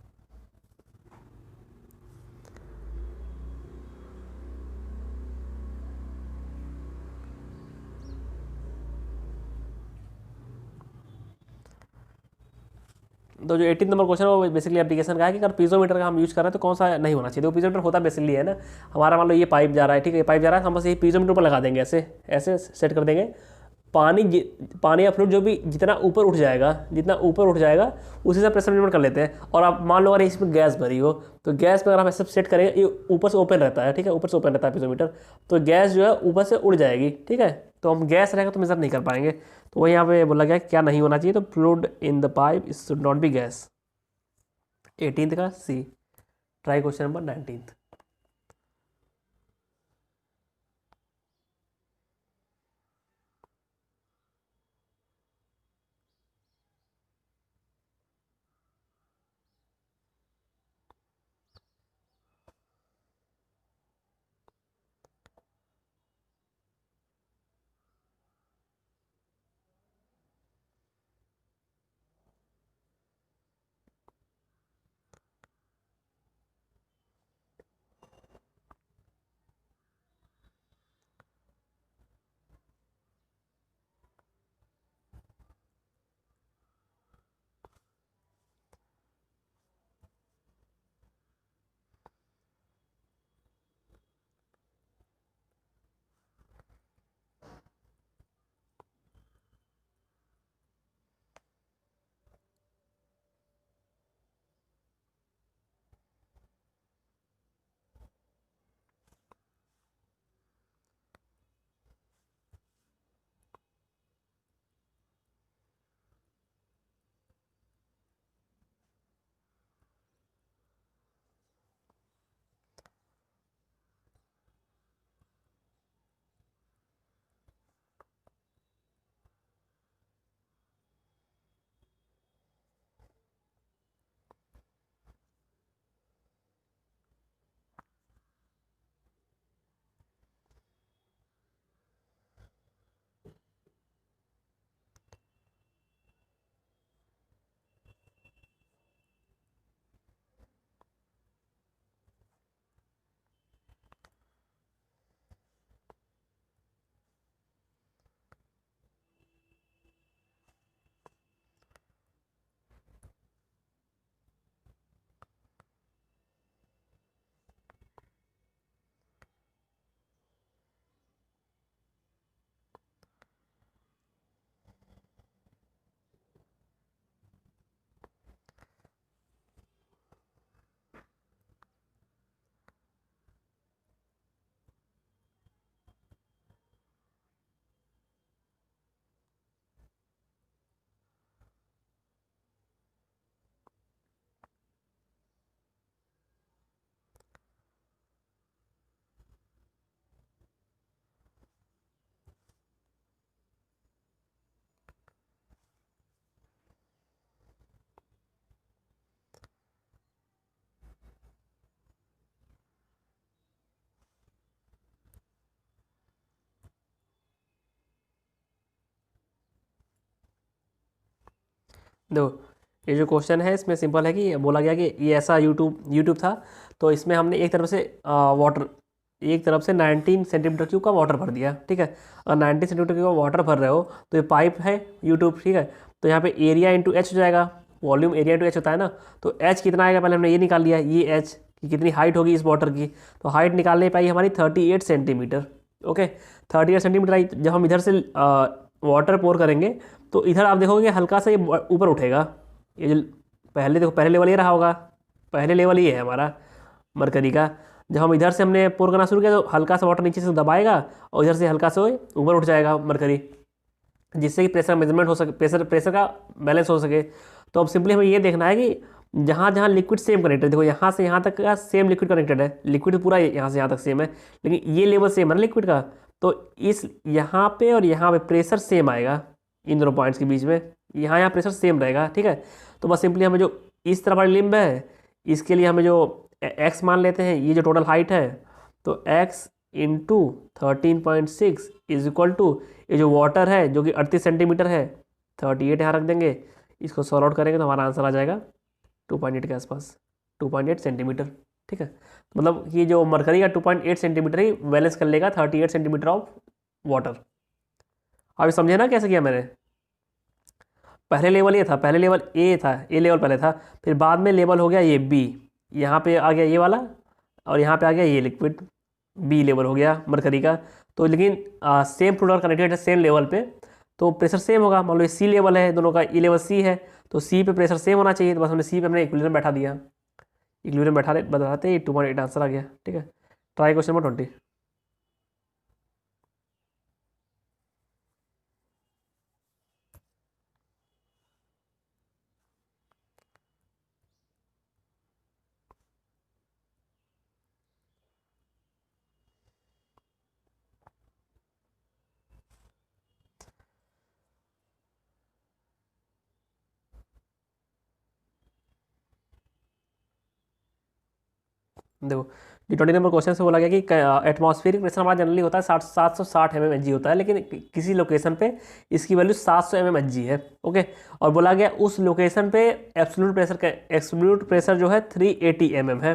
तो जो 18 नंबर क्वेश्चन है वो बेसिकली एप्लीकेशन का है कि अगर पीजोमीटर का हम यूज कर रहे हैं तो कौन सा नहीं होना चाहिए। तो पीजोमीटर होता बेसिकली है ना, हमारा मान लो ये पाइप जा रहा है, ठीक है, ये पाइप जा रहा है, हम बस ये पीजोमीटर पर लगा देंगे, ऐसे ऐसे सेट कर देंगे। पानी या फ्लूइड जो भी जितना ऊपर उठ जाएगा, जितना ऊपर उठ जाएगा उसी से प्रेशर मेजरमेंट कर लेते हैं। और आप मान लो अगर इसमें गैस भरी हो, तो गैस में अगर हम ऐसे सेट करेंगे, ये ऊपर से ओपन रहता है, ठीक है, ऊपर से ओपन रहता है पीजोमीटर, तो गैस जो है ऊपर से उड़ जाएगी, ठीक है। तो हम गैस रहेगा तो मेजर नहीं कर पाएंगे। तो वही यहाँ पे बोला गया क्या नहीं होना चाहिए, तो fluid in the pipe should not be gas. 18th का C। Try question number 19th। देखो ये जो क्वेश्चन है इसमें सिंपल है कि बोला गया कि ये ऐसा यूट्यूब था, तो इसमें हमने एक तरफ से वाटर, एक तरफ से 19 सेंटीमीटर क्यूब का वाटर भर दिया, ठीक है। अगर 19 सेंटीमीटर क्यूब का वाटर भर रहे हो तो ये पाइप है यूट्यूब, ठीक है। तो यहाँ पे एरिया इंटू एच हो जाएगा, वॉल्यूम एरिया इंटू एच होता है ना। तो एच कितना आएगा, पहले हमने ये निकाल लिया, ये एच की कितनी हाइट होगी इस वाटर की। तो हाइट निकालने पाई हमारी 38 सेंटीमीटर। ओके, 38 सेंटीमीटर आई। जब हम इधर से वाटर पोर करेंगे तो इधर आप देखोगे हल्का सा ये ऊपर उठेगा। ये जो पहले देखो, पहले लेवल ये रहा होगा, पहले लेवल ये है हमारा मरकरी का। जब हम इधर से हमने पोर करना शुरू किया तो हल्का सा वाटर नीचे से दबाएगा और इधर से हल्का सा ऊपर उठ जाएगा मरकरी, जिससे कि प्रेशर मेजरमेंट हो सके, प्रेशर प्रेशर का बैलेंस हो सके। तो अब सिंपली हमें ये देखना है कि जहाँ जहाँ लिक्विड सेम कनेक्टेड, देखो यहाँ से यहाँ तक का सेम लिक्विड कनेक्टेड है, लिक्विड तो पूरा यहाँ से यहाँ तक सेम है, लेकिन ये लेवल सेम है ना लिक्विड का। तो इस यहाँ पे और यहाँ पे प्रेशर सेम आएगा इन दोनों पॉइंट्स के बीच में, यहाँ प्रेशर सेम रहेगा, ठीक है। तो बस सिंपली हमें जो इस तरफ वाली लिम्ब है इसके लिए हमें जो एक्स मान लेते हैं, ये जो टोटल हाइट है, तो X into 13.6 is equal to ये जो वाटर है जो कि 38 सेंटीमीटर है, 38 यहाँ रख देंगे, इसको सॉल्व आउट करेंगे तो हमारा आंसर आ जाएगा 2.8 के आसपास, 2.8 सेंटीमीटर, ठीक है। मतलब ये जो मरकरी का 2.8 सेंटीमीटर ही बैलेंस कर लेगा 38 सेंटीमीटर ऑफ वाटर। अभी समझे ना कैसे किया मैंने। पहले लेवल ये था, पहले लेवल ए था, ए लेवल पहले था, फिर बाद में लेवल हो गया ये बी, यहाँ पे आ गया ये वाला, और यहाँ पे आ गया ये लिक्विड, बी लेवल हो गया मरकरी का। तो लेकिन सेम प्रोडक्ट कनेक्टेड है सेम लेवल पे, तो प्रेशर सेम होगा। मान लो ये सी लेवल है, दोनों का ई लेवल सी है, तो सी पे प्रेशर सेम होना चाहिए। तो बस हमने सी पे हमने इक्विलिब्रियम बैठा दिया, इक्विलिब्रियम बताते 2.8 आंसर आ गया, ठीक है। Try question number 20। देखो जी 20 नंबर क्वेश्चन से बोला गया कि एटमॉस्फेरिक प्रेशर हमारा जनरली होता है 760 एम होता है, लेकिन किसी लोकेशन पे इसकी वैल्यू 700 एम है। ओके, और बोला गया उस लोकेशन पे एब्सोल्यूट प्रेशर जो है 380 है।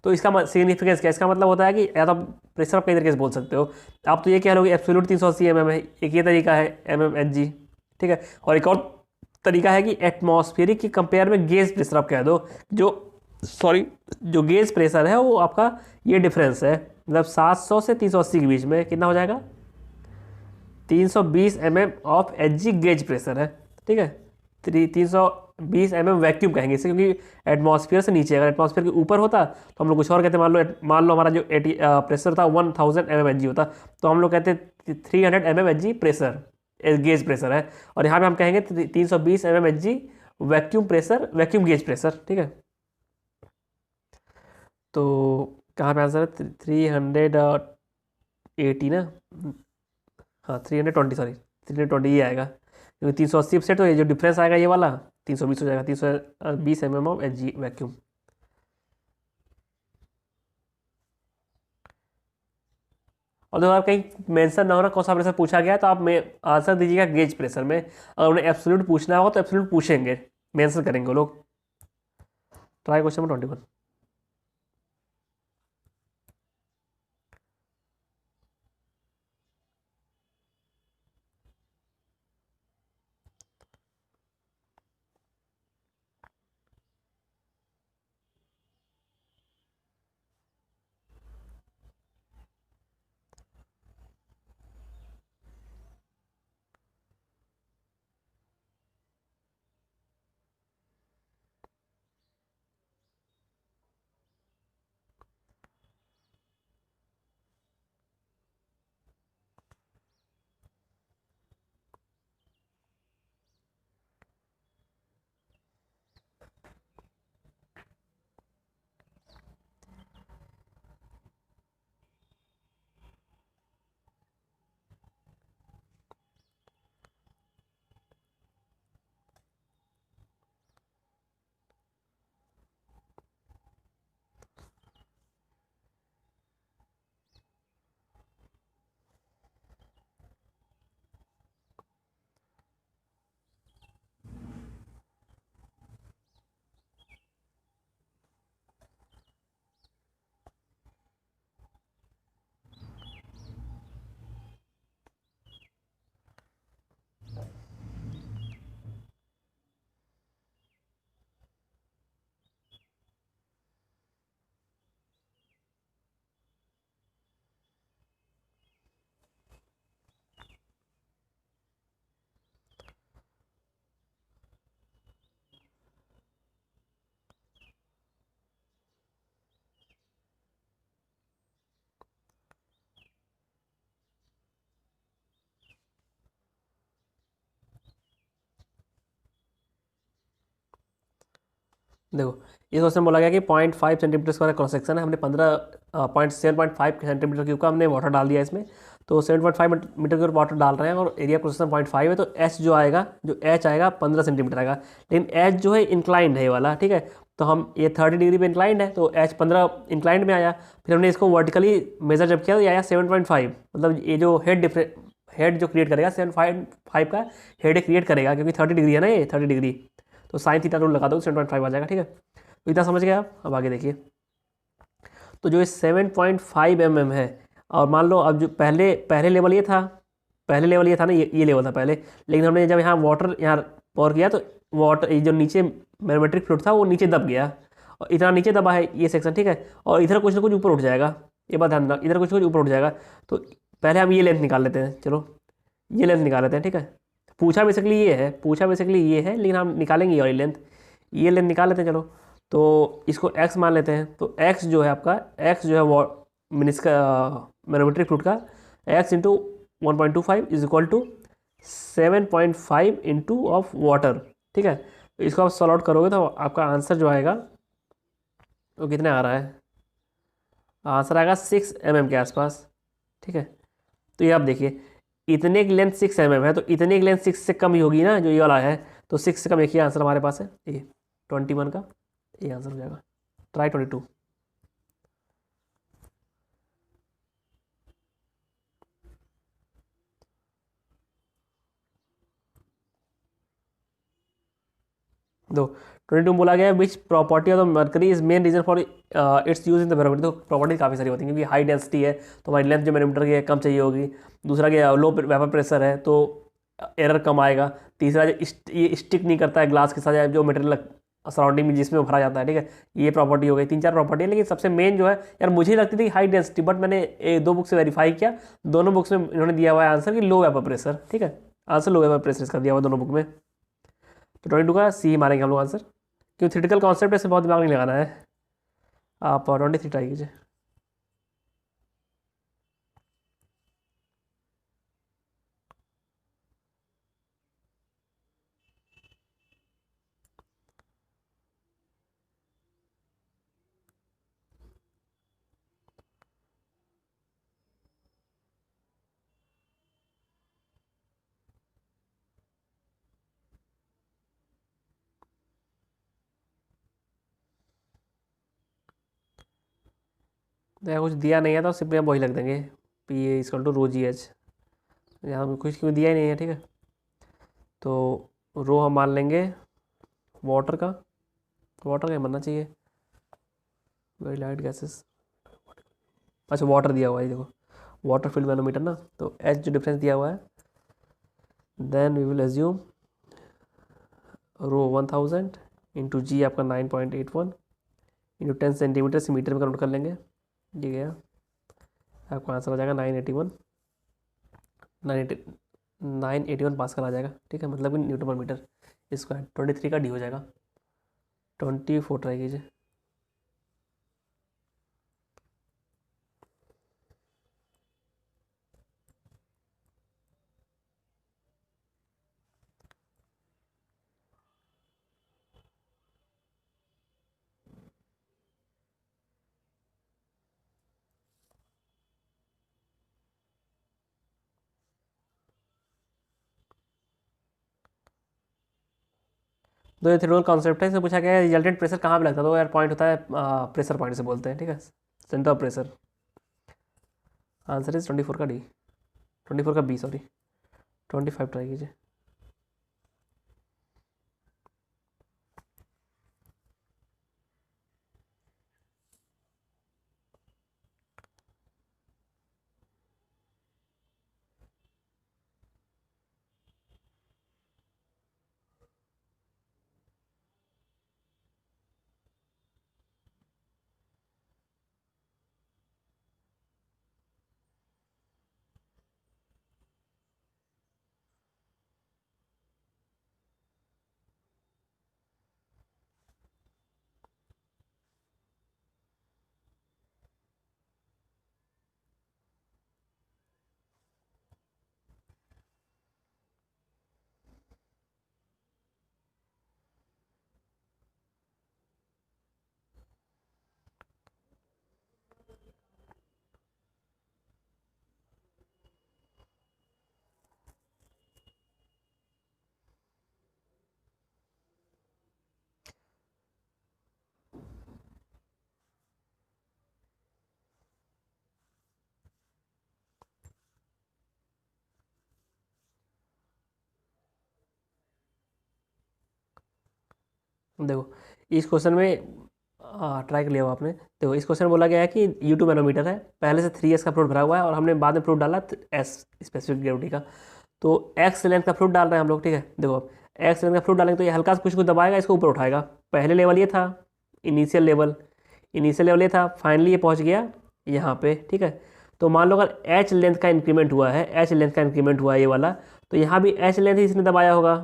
तो इसका सिग्निफिकेंस क्या है, इसका मतलब होता है कि या तो प्रेशर आप कई तरीके से बोल सकते हो। आप तो ये कह लो कि एब्सोल्यूट 380 है, एक ये तरीका है एम, ठीक है। और एक और तरीका है कि एटमॉस्फेरिक के कंपेयर में गेज प्रेशर आप कह दो, जो सॉरी जो गेज प्रेशर है वो आपका ये डिफरेंस है, मतलब 700 से 380 के बीच में कितना हो जाएगा, 320 of H G gauge pressure है, ठीक है। 320 वैक्यूम कहेंगे इसे, क्योंकि एटमॉस्फेयर से नीचे, अगर एटमॉस्फेयर के ऊपर होता तो हम लोग कुछ और कहते। मान लो हमारा जो प्रेशर था 1000 एच जी होता, तो हम लोग कहते 300 H G pressure gauge pressure है। और यहाँ पे हम कहेंगे 320 H G vacuum pressure, vacuum gauge pressure, ठीक है। तो कहाँ पे आंसर है, 380 ना, हाँ 320, सॉरी 320 ये आएगा, क्योंकि 380 से तो ये जो डिफरेंस आएगा ये वाला 320 हो जाएगा, 320 ऑफ एच जी वैक्यूम। और अगर कहीं मेंशन ना हो रहा कौन सा प्रेशर पूछा गया तो आप में आंसर दीजिएगा गेज प्रेशर में। अगर उन्हें एब्सोल्यूट पूछना होगा तो एब्सोल्यूट पूछेंगे, मेंशन करेंगे वो लोग। Try question number 21। देखो इस क्वेश्चन बोला गया कि 0.5 सेंटीमीटर स्क्वायर क्रॉस सेक्शन है, हमने 7.5 सेंटीमीटर क्यूब का हमने वाटर डाल दिया इसमें। तो 7.5 मीटर क्यूब वाटर डाल रहे हैं और एरिया क्रॉस सेक्शन 0.5 है, तो एच जो आएगा, जो एच आएगा 15 सेंटीमीटर आएगा। लेकिन एच जो है इंक्लाइंड है ये वाला, ठीक है। तो हम ये 30 डिग्री पे इंक्लाइंड है, तो एच 15 इंक्लाइंड में आया। फिर हमने इसको वर्टिकली मेजर जब किया तो ये आया 7.5। मतलब ये जो हेड जो क्रिएट करेगा 7.5 का हेड क्रिएट करेगा, क्योंकि 30 डिग्री है ना, ये 30 डिग्री। तो साइन थीटा रूल लगा दो, 7.5 आ जाएगा, ठीक है। तो इतना समझ गए आप। अब आगे देखिए, तो जो ये 7.5 mm है, और मान लो अब जो पहले पहले लेवल ये था, पहले लेवल ये था ना, ये लेवल था पहले। लेकिन हमने जब यहाँ वाटर यहाँ पोर किया, तो वाटर ये जो नीचे मैग्नेटिक फ्लूइड था वो नीचे दब गया, और इतना नीचे दबा है ये सेक्शन, ठीक है। और इधर कुछ ना कुछ ऊपर उठ जाएगा, ये बात ध्यान रखना, इधर कुछ ना कुछ ऊपर उठ जाएगा। तो पहले हम ये लेंथ निकाल लेते हैं, चलो ये लेंथ निकाल लेते हैं, ठीक है। पूछा बेसिकली ये है, पूछा बेसिकली ये है, लेकिन हम निकालेंगे ये वाली लेंथ, ये लेंथ निकाल लेते हैं चलो। तो इसको x मान लेते हैं। तो x जो है आपका, x जो है वो मीन इसका मैग्नेटिक फ्लूइड का x into 1.25 is equal to 7.5 into of water, ठीक है। तो इसको आप सॉल्व आउट करोगे तो आपका आंसर जो आएगा वो कितने आ रहा है, आंसर आएगा 6 mm के आसपास, ठीक है। तो ये आप देखिए, इतने की लेंथ 6 mm है, तो इतने की लेंथ 6 से कम ही होगी ना, जो ये वाला है। तो 6 से कम एक ही आंसर हमारे पास है, ये 21 का ये आंसर हो जाएगा। ट्राई 22। दो 22 बोला गया है, which property of the mercury is main reason for its use in the barometer. तो प्रॉपर्टी काफ़ी सारी होती हैं, क्योंकि हाई डेंसिटी है तो हमारी लेंथ जो बैरोमीटर की है कम चाहिए होगी। दूसरा क्या, लो वेपर प्रेशर है तो एरर कम आएगा। तीसरा ये स्टिक नहीं करता है ग्लास के साथ, जो मटेरियल सराउंडिंग में जिसमें भरा जाता है, ठीक है। ये प्रॉपर्टी हो गई, 3-4 प्रॉपर्टी है। लेकिन सबसे मेन जो है यार, मुझे लगती थी हाई डेंसिटी, बट मैंने 2 बुक से वेरीफाई किया, दोनों बुक्स में इन्होंने दिया हुआ है आंसर कि लो वेपर प्रेशर, ठीक है। आंसर लो वेपर प्रेशर इसका दिया हुआ दोनों बुक में। तो 22 का सी मारेंगे हम लोग आंसर, क्यों थ्योरेटिकल कॉन्सेप्ट है, इससे बहुत दिमाग नहीं लगाना है। आप 23 ट्राई कीजिए। देखा कुछ दिया नहीं है तो सिर्फ हम वही लग देंगे, P A equal to rho G H. यहाँ कुछ क्यों दिया ही नहीं है, ठीक है। तो रो हम मान लेंगे वाटर का, वाटर का बनना चाहिए, वेरी लाइट गैसेस। अच्छा वाटर दिया हुआ है, देखो वाटर फिल्ड मैनोमीटर ना, तो एच जो डिफरेंस दिया हुआ है, then we will assume rho 1000 into g आपका 9.81 इंटू 10 सेंटीमीटर से मीटर में कन्वर्ट कर लेंगे, ये गया आपका आंसर आ जाएगा 981, 981 पास्कल आ जाएगा, ठीक है। मतलब कि न्यूटन पर मीटर स्क्वायर। 23 का डी हो जाएगा। 24 ट्राई कीजिए। तो ये थ्योरेटिकल कॉन्सेप्ट है, इसमें पूछा गया है रिजल्टेंट प्रेशर कहाँ पे लगता है, तो यार पॉइंट होता है प्रेशर पॉइंट से बोलते हैं, ठीक है, centre of pressure. Answer is 24 का डी, 24 का बी, सॉरी। 25 ट्राई कीजिए। देखो इस क्वेश्चन में ट्राई कर लिया हुआ आपने। देखो इस क्वेश्चन में बोला गया है कि U2 मैनोमीटर है, पहले से 3s का फ्लूइड भरा हुआ है और हमने बाद में फ्लूइड डाला S स्पेसिफिक ग्रेविटी का। तो x लेंथ का फ्लूइड डाल रहे हैं हम लोग, ठीक है। देखो x लेंथ का फ्लूइड डालेंगे तो ये हल्का सा कुछ कुछ दबाएगा, इसको ऊपर उठाएगा। पहले लेवल ये था, इनिशियल लेवल ये था, फाइनली ये पहुंच गया यहाँ पे, ठीक है। तो मान लो अगर h लेंथ का इंक्रीमेंट हुआ है, h लेंथ का इंक्रीमेंट हुआ है ये वाला, तो यहाँ भी h लेंथ ही इसने दबाया होगा,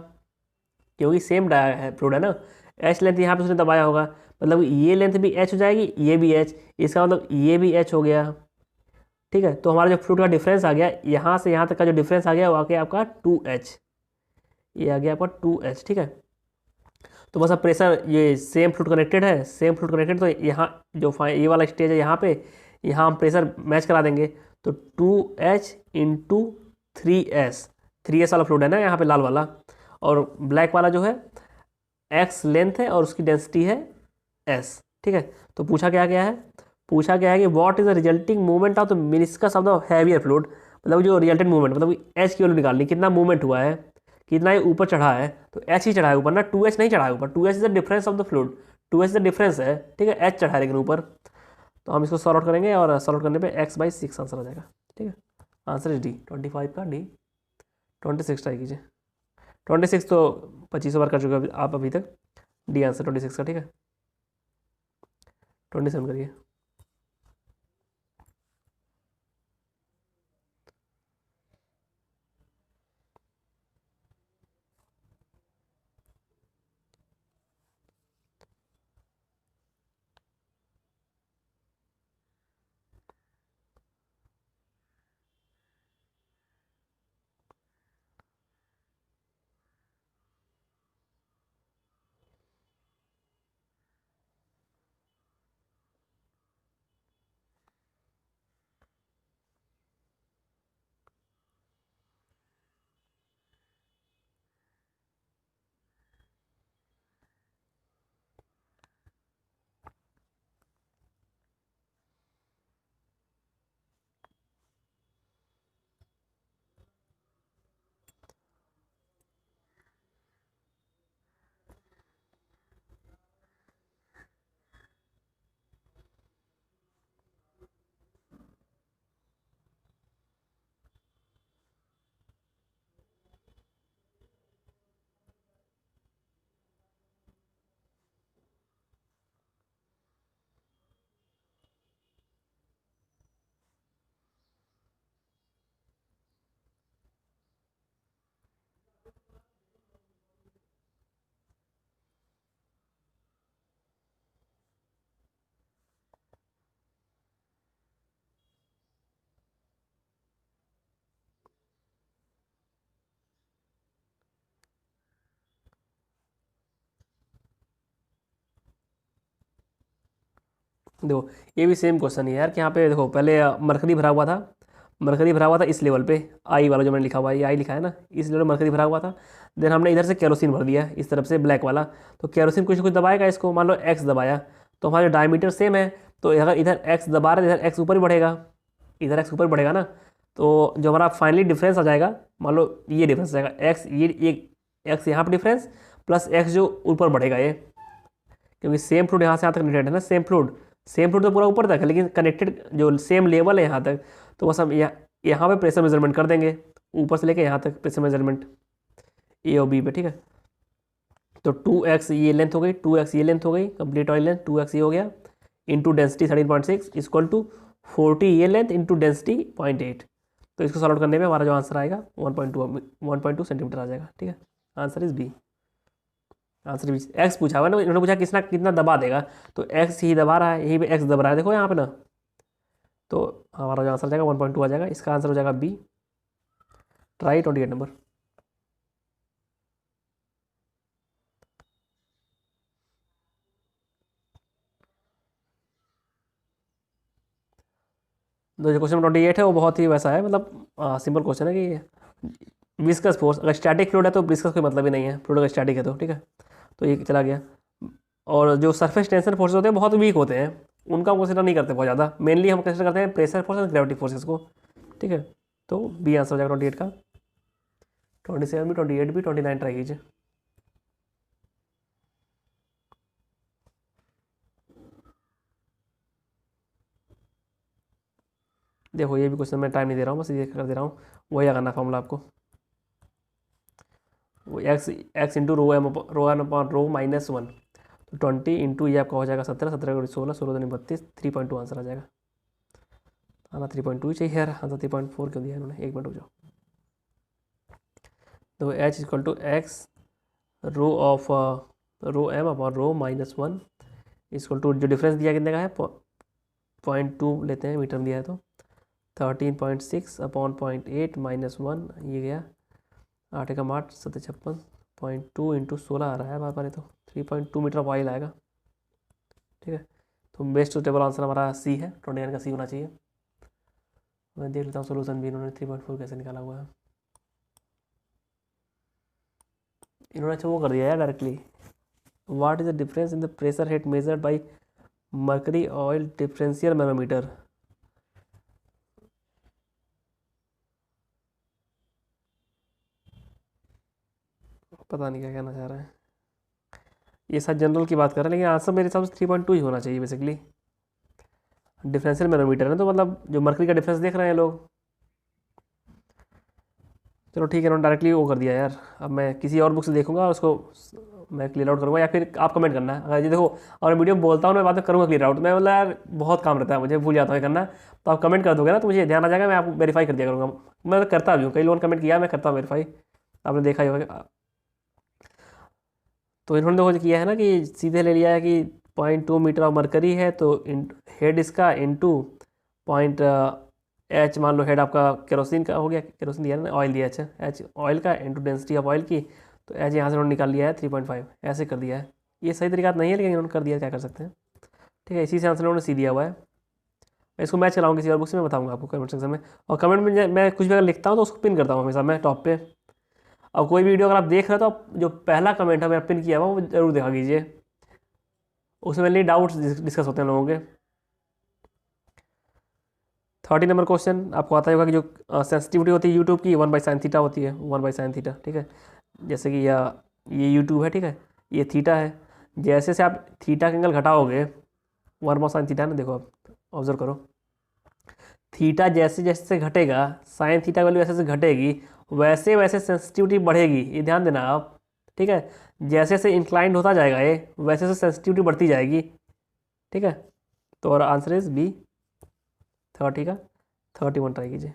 क्योंकि सेम डाया है फ्लूइड है ना। एच लेंथ यहाँ पे उसने दबाया होगा, मतलब ये लेंथ भी एच हो जाएगी, ये भी एच, इसका मतलब ये भी एच हो गया, ठीक है। तो हमारा जो फ्लूइड का डिफरेंस आ गया यहाँ से यहाँ तक का जो डिफरेंस आ गया वो आ गया आपका 2h, ये आ गया आपका 2h, ठीक है। तो बस अब प्रेशर, ये सेम फ्लूइड कनेक्टेड है, सेम फ्लूइड कनेक्टेड, तो यहाँ जो ये वाला स्टेज है यहाँ पे, यहाँ हम प्रेशर मैच करा देंगे। तो 2h इंटू 3s वाला फ्लूइड है ना यहाँ पे लाल वाला, और ब्लैक वाला जो है x लेंथ है और उसकी डेंसिटी है s, ठीक है। तो पूछा क्या गया है, पूछा गया है कि what is the resulting movement of the meniscus of the heavier fluid, मतलब जो रिजल्टेंट मूवमेंट, मतलब h की वैल्यू निकालनी, कितना मूवमेंट हुआ है, कितना ये ऊपर चढ़ा है। तो h ही चढ़ा है ऊपर ना, 2h नहीं चढ़ा है ऊपर, 2h is the difference of the fluid, 2h is the difference है, ठीक है। h चढ़ा है लेकिन ऊपर। तो हम इसको सॉल्व आउट करेंगे और सॉल्व आउट करने पे x/6 आंसर आ जाएगा, ठीक है। आंसर इज डी, 25 का डी। 26 ट्राई कीजिए। 26 तो 25 बार कर चुके आप अभी तक। डी आंसर 26 का, ठीक है। 27 करिए। देखो ये भी सेम क्वेश्चन ही है यार, कि यहाँ पे देखो पहले मरकरी भरा हुआ था, मरकरी भरा हुआ था इस लेवल पे, आई वाला जो मैंने लिखा हुआ है, ये आई लिखा है ना, इस लेवल मरकरी भरा हुआ था। देन हमने इधर से केरोसिन भर दिया इस तरफ से ब्लैक वाला, तो केरोसिन कुछ ना कुछ दबाएगा इसको, मान लो एक्स दबाया, तो हमारा डायमीटर सेम है, तो अगर इधर एक्स दबा रहे इधर एक्स ऊपर ही बढ़ेगा, इधर एक्स ऊपर बढ़ेगा ना। तो जो हमारा फाइनली डिफरेंस आ जाएगा, मान लो ये डिफरेंस आ जाएगा एक्स, ये एक्स यहाँ पर डिफरेंस प्लस एक्स जो ऊपर बढ़ेगा ये, क्योंकि सेम फ्लूइड यहाँ से यहाँ तक कनेक्टेड है ना, सेम फ्लूइड तो पूरा ऊपर तक है लेकिन कनेक्टेड जो सेम लेवल है यहाँ तक। तो बस हम यहाँ पे प्रेशर मेजरमेंट कर देंगे, ऊपर से लेके यहाँ तक प्रेशर मेजरमेंट ए और बी पे, ठीक है। तो 2x ये लेंथ हो गई, 2x ये लेंथ हो गई, कंप्लीट वाली लेंथ 2x ये हो गया, इंटू डेंसिटी 13.6 इक्वल टू 40 ये लेंथ इंटू डेंसिटी 0.8। तो इसको सॉल्व करने में हमारा जो आंसर आएगा 1.2 सेंटीमीटर आ जाएगा, ठीक है। Answer is B. आंसर भी एक्स पूछा हुआ ना, इन्होंने पूछा कितना कितना दबा देगा, तो एक्स ही दबा रहा है, यहीं पे एक्स दबा रहा है, देखो यहाँ पे ना। तो हमारा जो आंसर आ जाएगा 1.2 आ जाएगा, इसका आंसर हो जाएगा बी। Try 28 number. जो क्वेश्चन 28 है वो बहुत ही वैसा है, मतलब सिंपल क्वेश्चन है कि विस्कस फोर्स, अगर स्टैटिक फ्लूइड है तो विस्कस कोई मतलब ही नहीं है, फ्लूइड अगर स्टैटिक है तो, ठीक है। तो ये चला गया। और जो सरफेस टेंशन फोर्सेस होते हैं बहुत वीक होते हैं, उनका हम कंसिडर नहीं करते बहुत ज़्यादा, मेनली हम कंसिडर करते हैं प्रेशर फोर्स और ग्रेविटी फोर्सेस को, ठीक है। तो बी आंसर हो जाएगा 28 का। 27 भी, 28 भी, 29 ट्राई कीजिए। देखो ये भी क्वेश्चन मैं टाइम नहीं दे रहा हूँ, बस ये कर दे रहा हूँ, वही लगाना फॉर्मूला आपको। वो X into rho N upon rho minus one, तो 20 इंटू ये आपका हो जाएगा 17, 17 16, 16 दूनी 32, 3.2 आंसर आ जाएगा। हाँ 3.2 चाहिए यार, हाँ 3.4 क्यों दिया इन्होंने, एक मिनट रुक जाओ। तो H equal to X rho of rho M upon rho minus one equal to, जो डिफरेंस दिया कितने का है 0.2 लेते हैं, मीटर में दिया है तो 13.6 अपॉन 0.8 माइनस वन, ये गया 8 एकम 8 7 56, 0.2 इंटू 16 आ रहा है बार बार, ये तो 3.2 मीटर ऑफ ऑयल आएगा। ठीक है, तो बेस्ट सुटेबल आंसर हमारा सी है, 29 का सी होना चाहिए। मैं देख लेता हूँ सोल्यूशन भी इन्होंने 3.4 कैसे निकाला हुआ है। इन्होंने अच्छा वो कर दिया है directly, what is the difference in the pressure head measured by mercury oil differential manometer. पता नहीं क्या कहना चाह रहा है, ये सब जनरल की बात कर रहे हैं, लेकिन आंसर मेरे हिसाब से 3.2 ही होना चाहिए बेसिकली। डिफरेंशियल मैनोमीटर है तो मतलब जो मर्करी का डिफरेंस देख रहे हैं लोग। चलो ठीक है, उन्होंने डायरेक्टली वो कर दिया यार। अब मैं किसी और बुक से देखूंगा और उसको मैं क्लियर आउट करूँगा, या फिर आप कमेंट करना है। अगर ये देखो और वीडियो में बोलता हूँ मैं, बाद में करूँगा क्लियर आउट, मैं मतलब यार बहुत काम रहता है मुझे, भूल जाता हूँ करना, तो आप कमेंट कर दोगे ना तो मुझे ध्यान आ जाएगा, मैं आपको वेरीफाई कर दिया करूँगा। मैं तो करता भी हूँ, कई लोगों ने कमेंट किया, मैं करता हूँ वेरीफाई, आपने देखा ही होगा। तो इन्होंने देखो किया है ना कि सीधे ले लिया है कि 0.2 मीटर ऑफ मरकरी है, तो हेड इसका इंटू पॉइंट एच, मान लो हेड आपका केरोसिन का हो गया, केरोसिन दिया ना, ऑयल दिया, अच्छा एच ऑयल का इंटू डेंसिटी ऑफ ऑयल की, तो एच यहाँ से उन्होंने निकाल लिया है 3.5, ऐसे कर दिया है। ये सही तरीका नहीं है लेकिन उन्होंने कर दिया, क्या कर सकते हैं। ठीक है, इसी से आंसर उन्होंने सी दिया हुआ है। मैं इसको मैच कराऊँ किसी और बुक से, मैं बताऊँगा आपको कमेंट सेक्शन में। और कमेंट में मैं कुछ भी अगर लिखता हूँ तो उसको पिन करता हूँ हमेशा मैं टॉप पे। और कोई वीडियो अगर आप देख रहे हो तो आप जो पहला कमेंट है मेरा पिन किया हुआ वो जरूर देखा कीजिए, उसमें मेरे डाउट्स डिस्कस होते हैं लोगों के। 30 नंबर क्वेश्चन आपको आता होगा कि जो सेंसिटिविटी होती है यूट्यूब की 1/sin थीटा होती है, 1/sin थीटा। ठीक है, जैसे कि ये यूट्यूब है, ठीक है, ये थीटा है, जैसे से आप थीटा का एंगल घटाओगे 1/sin थीटा ना, देखो आप ऑब्जर्व करो, थीटा जैसे जैसे घटेगा साइन थीटा वैल्यू ऐसे जैसे घटेगी, वैसे वैसे सेंसिटिविटी बढ़ेगी, ये ध्यान देना आप। ठीक है, जैसे जैसे इंक्लाइंड होता जाएगा ये, वैसे वैसे सेंसिटिविटी बढ़ती जाएगी। ठीक है, तो और आंसर इज बी 30 का 31 ट्राई कीजिए।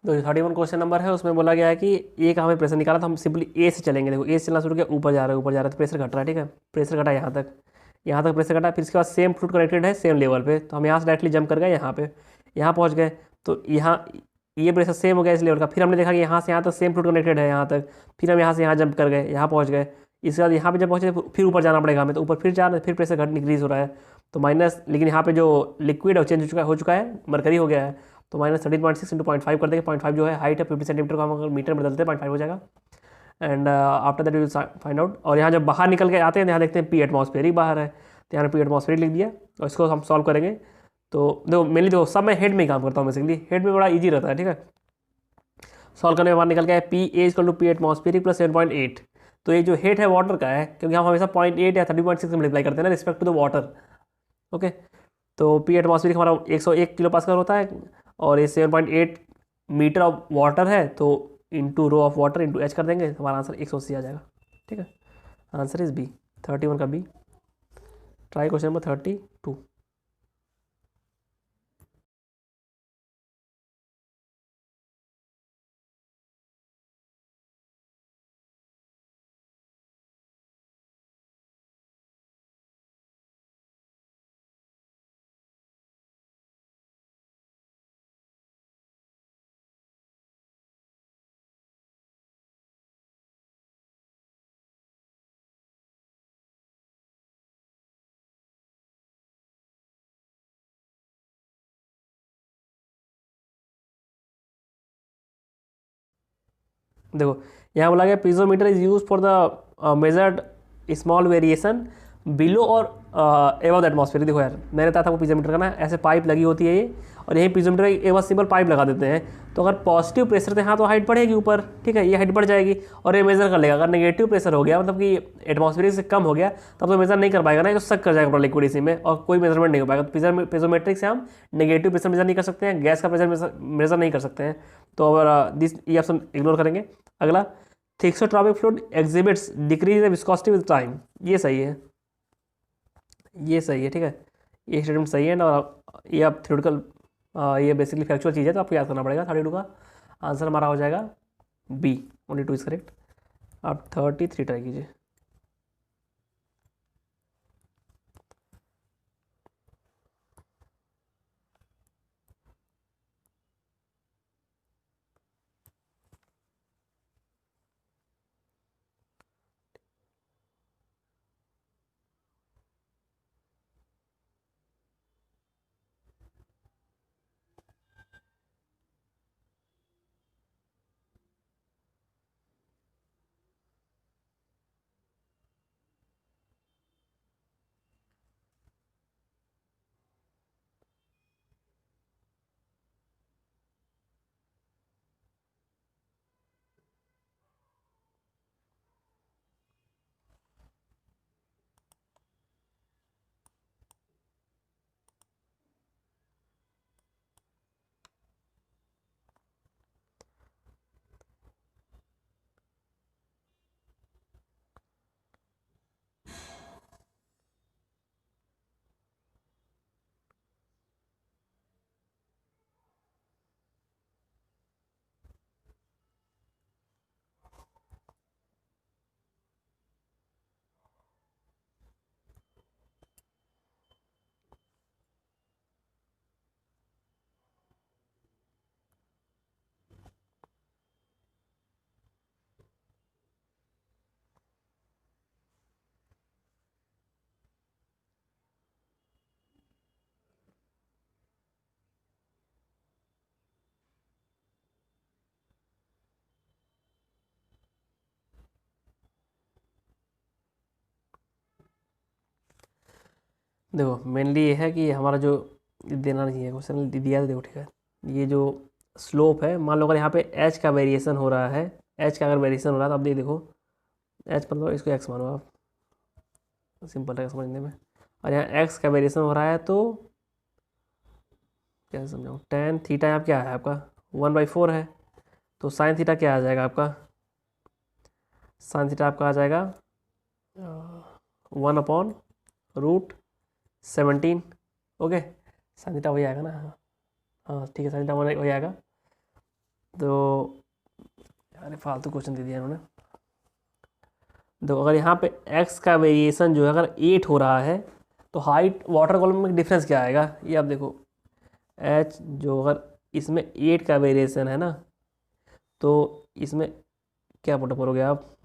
तो 31 क्वेश्चन नंबर है, उसमें बोला गया है कि ए का हमें प्रेशर निकाला, तो हम सिंपली ए से चलेंगे। देखो ए से चलना शुरू किया, ऊपर जा रहा है ऊपर जा रहा है, तो प्रेशर घट रहा है। ठीक है, प्रेशर घटा यहाँ तक, यहाँ तक प्रेशर घटा, फिर इसके बाद सेम फ्लूइड कनेक्टेड है सेम लेवल पे, तो हम यहाँ से डायरेक्टली जंप कर गए यहाँ पे, यहाँ पहुँच गए। तो यहाँ ये प्रेशर सेम हो गया इस लेवल का, फिर हमने देखा कि यहाँ से यहाँ तक सेम फ्लूइड कनेक्टेड है यहाँ तक, फिर हम यहाँ से यहाँ जंप कर गए, यहाँ पहुँच गए। इसके बाद यहाँ पे जब पहुँचे फिर ऊपर जाना पड़ेगा हमें, तो ऊपर फिर जाना, फिर प्रेशर घट इंक्रीज हो रहा है, तो माइनस, लेकिन यहाँ पे जो लिक्विड है चेंज हो चुका है, मरकरी हो गया है, तो -13.6 × 0.5 कर देंगे। 0.5 जो है हाइट है 50 सेंटीमीटर को, हम अगर मीटर में बदलते हैं 0.5 हो जाएगा। And after that you will find out. और यहाँ जब बाहर निकल के आते हैं यहाँ देखते हैं पी एटमॉस्फेयर बाहर है, तो यहाँ पी एटमॉस्फेयर लिख दिया और इसको हम सॉल्व करेंगे। तो देखो मेनली देखो सब मैं हेड में ही काम करता हूँ बेसिकली, हेड में बड़ा ईजी रहता है, ठीक है। सॉल्व करने के बाद निकल गया है P A equal to P atmospheric plus 7.8। तो ये जो हेड है वाटर का है, क्योंकि हम हमेशा 0.8 या 30.6 से मल्टीप्लाई करते हैं ना respect to the water. Okay, तो पी एटमॉस्फेरिक हमारा 101 किलो पास्कल होता है और ये 7.8 मीटर ऑफ वाटर है, तो into rho of water into H कर देंगे, हमारा आंसर 180 आ जाएगा। ठीक है, आंसर इज बी, 31 का बी। Try question number 32। देखो यहाँ बोला गया piezometer is use for the measured small variation below और एबव द एटमॉस्फेयर। देखो यार मैंने बताया था वो पीजोमीटर का ना, ऐसे पाइप लगी होती है ये, और यही पीजोमीटर एक बार सिंपल पाइप लगा देते हैं, तो अगर पॉजिटिव प्रेशर थे हाँ तो हाइट बढ़ेगी ऊपर, ठीक है, ये हाइट बढ़ जाएगी और ये मेजर कर लेगा। अगर नेगेटिव प्रेशर हो गया मतलब कि एटमॉस्फेयर से कम हो गया तब तो मेजर नहीं कर पाएगा ना, ये तो सक कर जाएगा पूरा लिक्विड इसी में और कोई मेजरमेंट नहीं हो पाएगा। तो पीजोमेट्रिक से हम नेगेटिव प्रेशर मेजर नहीं कर सकते हैं, गैस का प्रेशर मेजर नहीं कर सकते हैं, तो अगर दिस ये ऑप्शन इग्नोर करेंगे। अगला, thixotropic fluid exhibits decrease the viscosity with time, ये सही है, ये सही है, ठीक है, ये स्टेटमेंट सही है ना। और ये आप थ्योरेटिकल ये बेसिकली फैक्चुअल चीज़ है तो आपको याद करना पड़ेगा। 32 का आंसर हमारा हो जाएगा बी, ओनली 2 इज करेक्ट। आप 33 ट्राई कीजिए। देखो मेनली ये है कि हमारा जो देना नहीं है क्वेश्चन दिया है, देखो ठीक है, ये जो स्लोप है मान लो अगर यहाँ पे एच का वेरिएशन हो रहा है, एच का अगर वेरिएशन हो रहा है तो आप देखो एच मतलब इसको एक्स मानो आप, सिंपल है समझने में। और यहाँ एक्स का वेरिएशन हो रहा है तो क्या समझाऊँ, टेन थीटा यहाँ क्या है आपका 1/4 है, तो साइन थीटा क्या आ जाएगा आपका, साइन थीटा आपका आ जाएगा 1/√17। ओके, साइन थीटा वही आएगा ना, हाँ ठीक है, साइन थीटा वही आएगा। तो यार फालतू क्वेश्चन दे दिया इन्होंने। तो अगर यहाँ पे x का वेरिएशन जो है अगर 8 हो रहा है तो हाइट वाटर कॉलम में डिफरेंस क्या आएगा, ये आप देखो h जो अगर इसमें 8 का वेरिएशन है ना तो इसमें क्या पुट अप करोगे आप,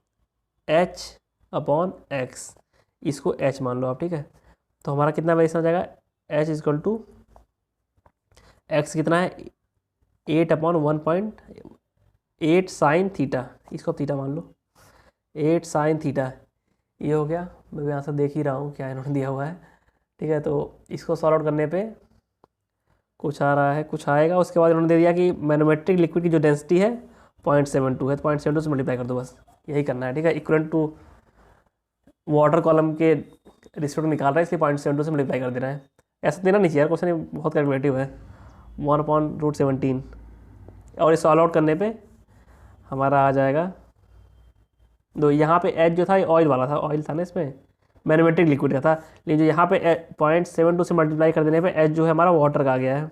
h/x, इसको h मान लो आप, ठीक है। तो हमारा कितना वेरिएशन आ जाएगा, h इक्वल टू x कितना है 8/1.8 साइन थीटा, इसको थीटा मान लो, 8 साइन थीटा, ये हो गया। मैं भी आंसर देख ही रहा हूँ क्या इन्होंने दिया हुआ है। ठीक है, तो इसको सॉल्व आउट करने पे कुछ आ रहा है, कुछ आएगा। उसके बाद इन्होंने दे दिया कि मैनोमेट्रिक लिक्विड की जो डेंसिटी है 0.72 है, तो 0.72 से मल्टीप्लाई कर दो, बस यही करना है। ठीक है, इक्वलेंट टू वाटर कॉलम के रिस्पेक्ट निकाल रहा है, इसलिए 0.72 से मल्टीप्लाई कर देना है। ऐसा देना नहीं चाहिए यार, क्वेश्चन बहुत कैलकुलेटिव है। 1/√17, और ये सॉल्व आउट करने पे हमारा आ जाएगा दो। यहाँ पे एच जो था ऑयल वाला था, ऑयल था ना इसमें, मैनोमेट्रिक लिक्विड का था। लेकिन जो यहाँ पे 0.72 से मल्टीप्लाई कर देने पे एच जो है हमारा वाटर का आ गया है,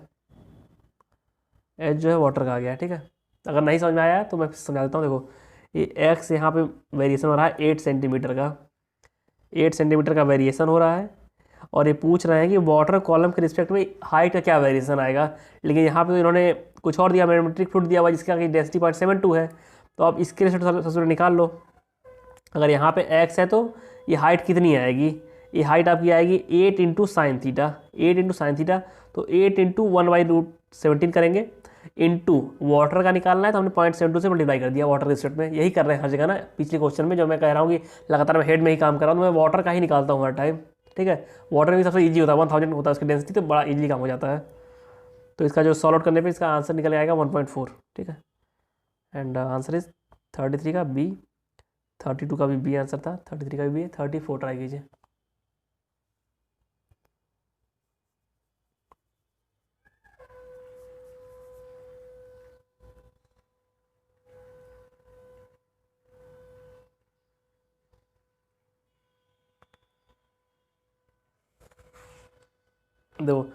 एच जो है वाटर का आ गया है। ठीक है, अगर नहीं समझ में आया तो मैं समझा देता हूँ। देखो, ये एक्स यहाँ पे वेरिएशन हो रहा है 8 सेंटीमीटर का, 8 सेंटीमीटर का वेरिएशन हो रहा है। और ये पूछ रहे हैं कि वाटर कॉलम के रिस्पेक्ट में हाइट का क्या वेरिएशन आएगा। लेकिन यहाँ पे तो इन्होंने कुछ और दिया, मैनोमेट्रिक फ्लूइड दिया हुआ जिसका कि डेंसिटी 0.72 है। तो आप इसके रिस्पेक्ट सबसे निकाल लो। अगर यहाँ पे एक्स है तो ये हाइट कितनी आएगी, ये हाइट आपकी आएगी 8 into sine theta, 8 into sine theta. तो 8 इंटू 1/√17 करेंगे, इंटू वाटर का निकालना है तो हमने 0.72 से मल्टीप्लाई कर दिया वाटर के रिस्पेक्ट में। यही कर रहे हैं हर जगह ना। पिछले क्वेश्चन में जो मैं कह रहा हूँ कि लगातार मैं हेड में ही काम कर रहा हूँ, तो मैं वाटर का ही निकालता हूँ हर टाइम। ठीक है, वाटर में भी सबसे ईजी होता है, 1000 होता है उसकी डेंसिटी, तो बड़ा ईजी काम हो जाता है। तो इसका जो सॉल्व आउट करने पे इसका आंसर निकल आएगा 1.4। ठीक है, एंड आंसर इज 33 का बी, 32 का भी बी आंसर था, 33 का भी बी है, 34 ट्राई कीजिए। देखो,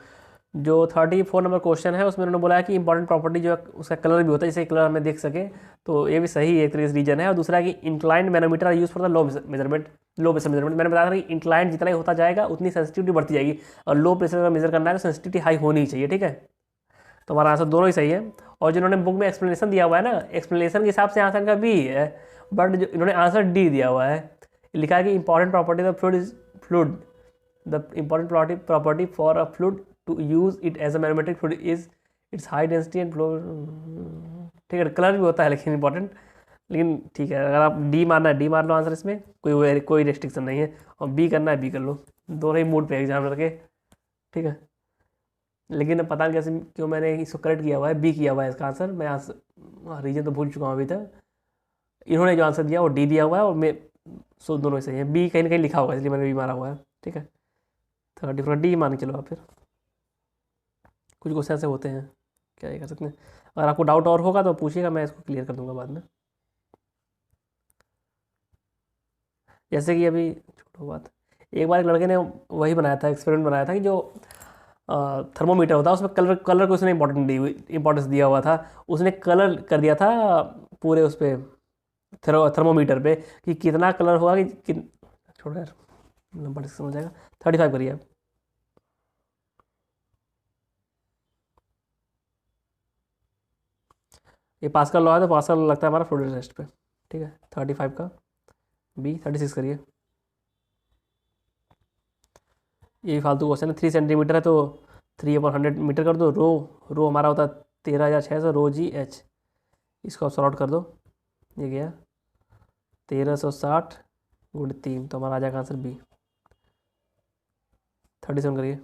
जो 34 नंबर क्वेश्चन है उसमें उन्होंने बोला है कि इंपॉर्टेंट प्रॉपर्टी जो है उसका कलर भी होता है, जैसे कलर हमें देख सके, तो ये भी सही एक तरीके से रीजन है। और दूसरा है कि inclined manometer are use for the low measurement, low pressure measurement. मैंने बताया था कि इंक्लाइंड जितना ही होता जाएगा उतनी सेंसिटिविटी बढ़ती जाएगी, और लो प्रेशर का मेजर करना है तो सेंसिटिविटी हाई होनी ही चाहिए। ठीक है, तो हमारा आंसर दोनों ही सही है। और जिन्होंने बुक में एक्सप्लेनेशन दिया हुआ है ना, एक्सप्लेनेशन के हिसाब से आंसर का बी है, बट जो इन्होंने आंसर डी दिया हुआ है, लिखा है कि important property of fluid is fluid, the important property for a fluid to use it as a mathematic fluid is its high density and flow. ठीक है, कलर भी होता है लेकिन इंपॉर्टेंट, लेकिन ठीक है, अगर आप डी मारना है डी मार लो आंसर, इसमें कोई रेस्ट्रिक्शन नहीं है। और बी करना है बी कर लो, दोनों ही मूड पे एग्जाम करके। ठीक है, लेकिन अब पता नहीं कैसे क्यों मैंने इसको करेक्ट किया हुआ है, बी किया हुआ है इसका आंसर। मैं आंसर रीजन तो भूल चुका हूँ अभी तक। इन्होंने जो आंसर दिया वो डी दिया हुआ है, और मैं सो दोनों ही सही है। बी कहीं ना कहीं लिखा हुआ है इसलिए मैंने बी मारा हुआ है। ठीक है, 34 डी मान के चलो आप। फिर कुछ क्वेश्चन ऐसे होते हैं, क्या ये कर सकते हैं। अगर आपको डाउट और होगा तो पूछिएगा, मैं इसको क्लियर कर दूंगा बाद में। जैसे कि अभी छोटो बात, एक बार एक लड़के ने वही बनाया था, एक्सपेरिमेंट बनाया था कि जो थर्मोमीटर होता है उसमें कलर कलर को उसने इंपॉर्टेंस दिया हुआ था। उसने कलर कर दिया था पूरे उस पर थर्मोमीटर पे कि कितना कलर होगा छोड़ो यार, नंबर समझ जाएगा। 35 करिए आप। ये पास्कल लॉ है, तो पास्कल लगता है हमारा फ्लूइड टेस्ट पे। ठीक है, 35 का बी, 36 करिए। ये भी फालतू क्वेश्चन है। 3 सेंटीमीटर है तो 3/100 मीटर कर दो। रो रो हमारा होता है 13,600 रो जी एच, इसको आप सॉल्व आउट कर दो। ये गया 1360 गुण 3, तो हमारा आ जाएगा आंसर बी। 37 करिए।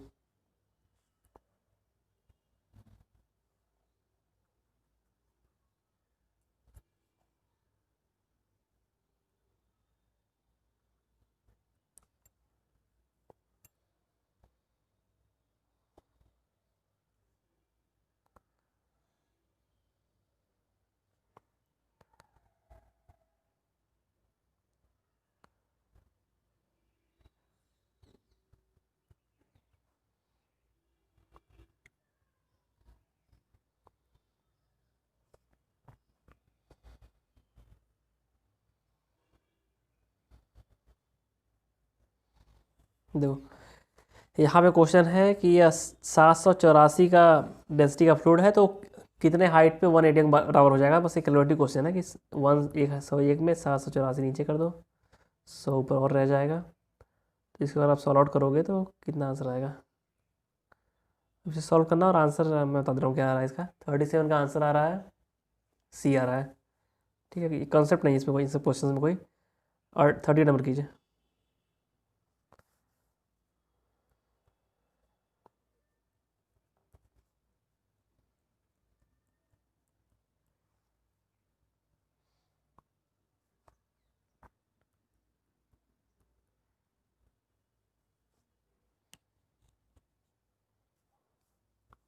देखो, यहाँ पे क्वेश्चन है कि यह 784 का डेंसिटी का फ्लूइड है, तो कितने हाइट पे 180 के बराबर हो जाएगा। बस एक कैलकुलेटिव क्वेश्चन है कि 101 में 784 नीचे कर दो, 100 ऊपर और रह जाएगा। तो इसको अगर आप सॉल्व आउट करोगे तो कितना आंसर आएगा, इसे सॉल्व करना। और आंसर मैं बता दे रहा हूँ क्या आ रहा है इसका। 37 का आंसर आ रहा है, सी आ रहा है। ठीक है, कंसेप्ट नहीं है इसमें कोई, इन सब क्वेश्चन में कोई। और 30 नंबर कीजिए।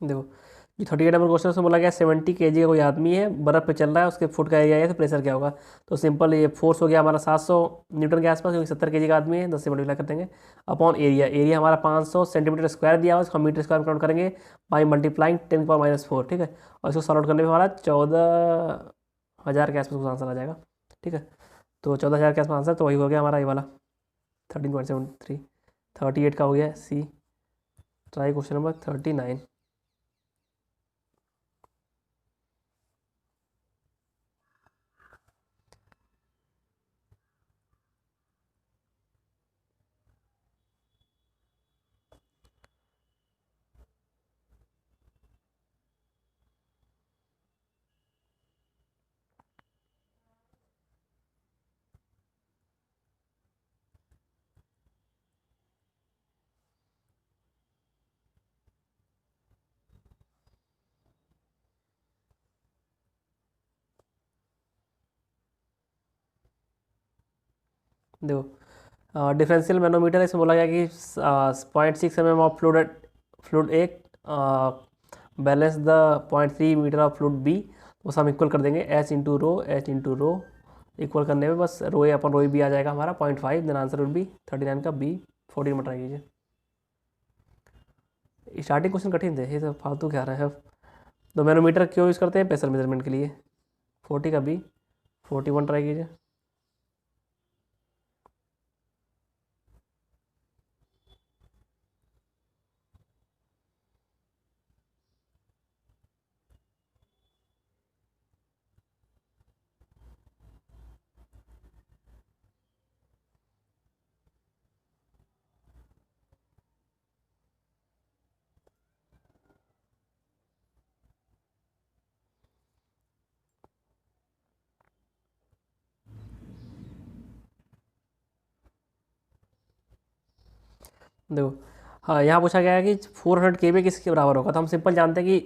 देखो ये 38 नंबर क्वेश्चन से बोला गया 70 kg का कोई आदमी है, बर्फ़ पे चल रहा है, उसके फुट का एरिया है तो प्रेशर क्या होगा। तो सिंपल ये फोर्स हो गया हमारा 700 न्यूटन के आसपास, क्योंकि 70 kg का आदमी है, 10 से मल्टीप्लाई कर देंगे अपॉन एरिया। एरिया हमारा 500 सेंटीमीटर स्क्वायर दिया हुआ है, उसको हम मीटर स्क्वायर में काउंट करेंगे बाई मल्टीप्लाइंग 10⁻⁴, ठीक है। और इसको सॉल्व करने में हमारा 14,000 के आसपास आंसर आ जाएगा, ठीक है। तो 14,000 के आसपास आंसर, तो वही हो गया हमारा ये वाला 13.73। 38 का हो गया सी। Try question number 39। देखो डिफरेंशियल मैनोमीटर, इसमें बोला गया कि 0.6 mm ऑफ फ्लूड एक balance the 0.3 metre of fluid B. तो बस हम इक्वल कर देंगे H इंटू रो इक्वल करने में बस रो ए अपन रो बी आ जाएगा हमारा 0.5। देन आंसर वुड बी 39 का बी। 14 में ट्राई कीजिए। स्टार्टिंग क्वेश्चन कठिन थे, ये सब फालतू क्या रहा है। तो मैनोमीटर क्यों यूज़ करते हैं? प्रेशर मेजरमेंट के लिए। 40 का बी। 41 ट्राई कीजिए। देखो हाँ, यहाँ पूछा गया है कि 400 kPa किसके बराबर होगा। तो हम सिंपल जानते हैं कि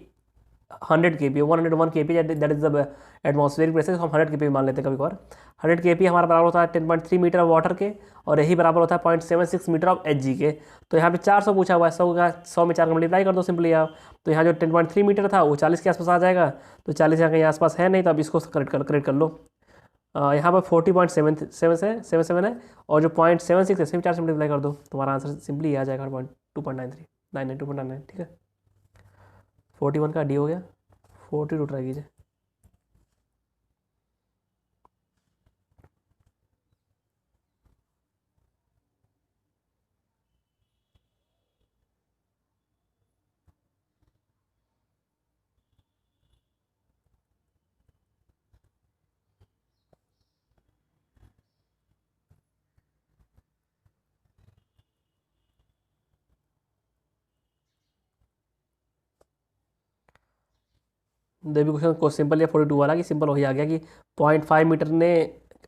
100 kPa 101 kPa that is the atmospheric pressure. हम 100 kPa मान लेते हैं कभी कभार। 100 kPa हमारा बराबर होता है 10.3 मीटर ऑफ वाटर के, और यही बराबर होता है 0.76 मीटर ऑफ Hg के। तो यहाँ पे 400 पूछा हुआ है, 100 का 100 में 4 का मल्टीप्लाई कर दो सिंपली आप। तो यहाँ जो 10.3 मीटर था वो 40 के आसपास आ जाएगा। तो 40 यहाँ कहीं आसपास है नहीं, तो अब इसको करेक्ट कर लो। यहाँ पर 40.77 है, और जो 0.76 है सिर्फ 4 से मल्टीप्लाई कर दो, तुम्हारा आंसर सिंपली आ जाएगा 2.93 99 2.99, ठीक है। 41 का डी हो गया। 42 ट्राई कीजिए। देवी क्वेश्चन को सिंपल या 42 वाला कि सिंपल वही आ गया कि 0.5 मीटर ने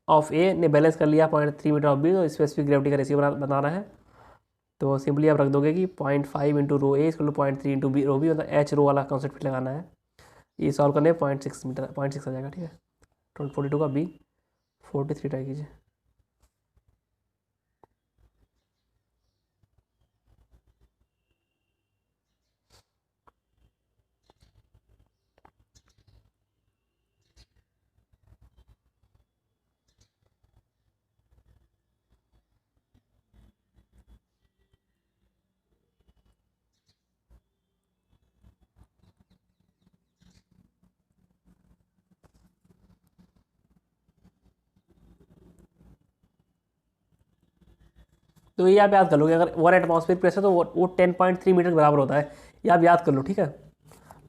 ऑफ ए ने बैलेंस कर लिया 0.3 मीटर ऑफ बी। तो स्पेसिफिक ग्रेविटी का रेशियो बनाना है। तो सिंपली आप रख दोगे कि 0.5 इंटू रो ए इसको 0.3 इंटू बी रो बी, मतलब एच रो वाला कॉन्सेप्ट फिट लगाना है। ये सॉल्व करने 0.6 मीटर 0.6 आ जाएगा, ठीक है। 42 का बी। 43 ट्राई कीजिए। तो ये आप याद कर लो कि अगर 1 एटमॉस्फेयर प्रेशर तो वो 10.3 मीटर के बराबर होता है। ये आप याद कर लो, ठीक है।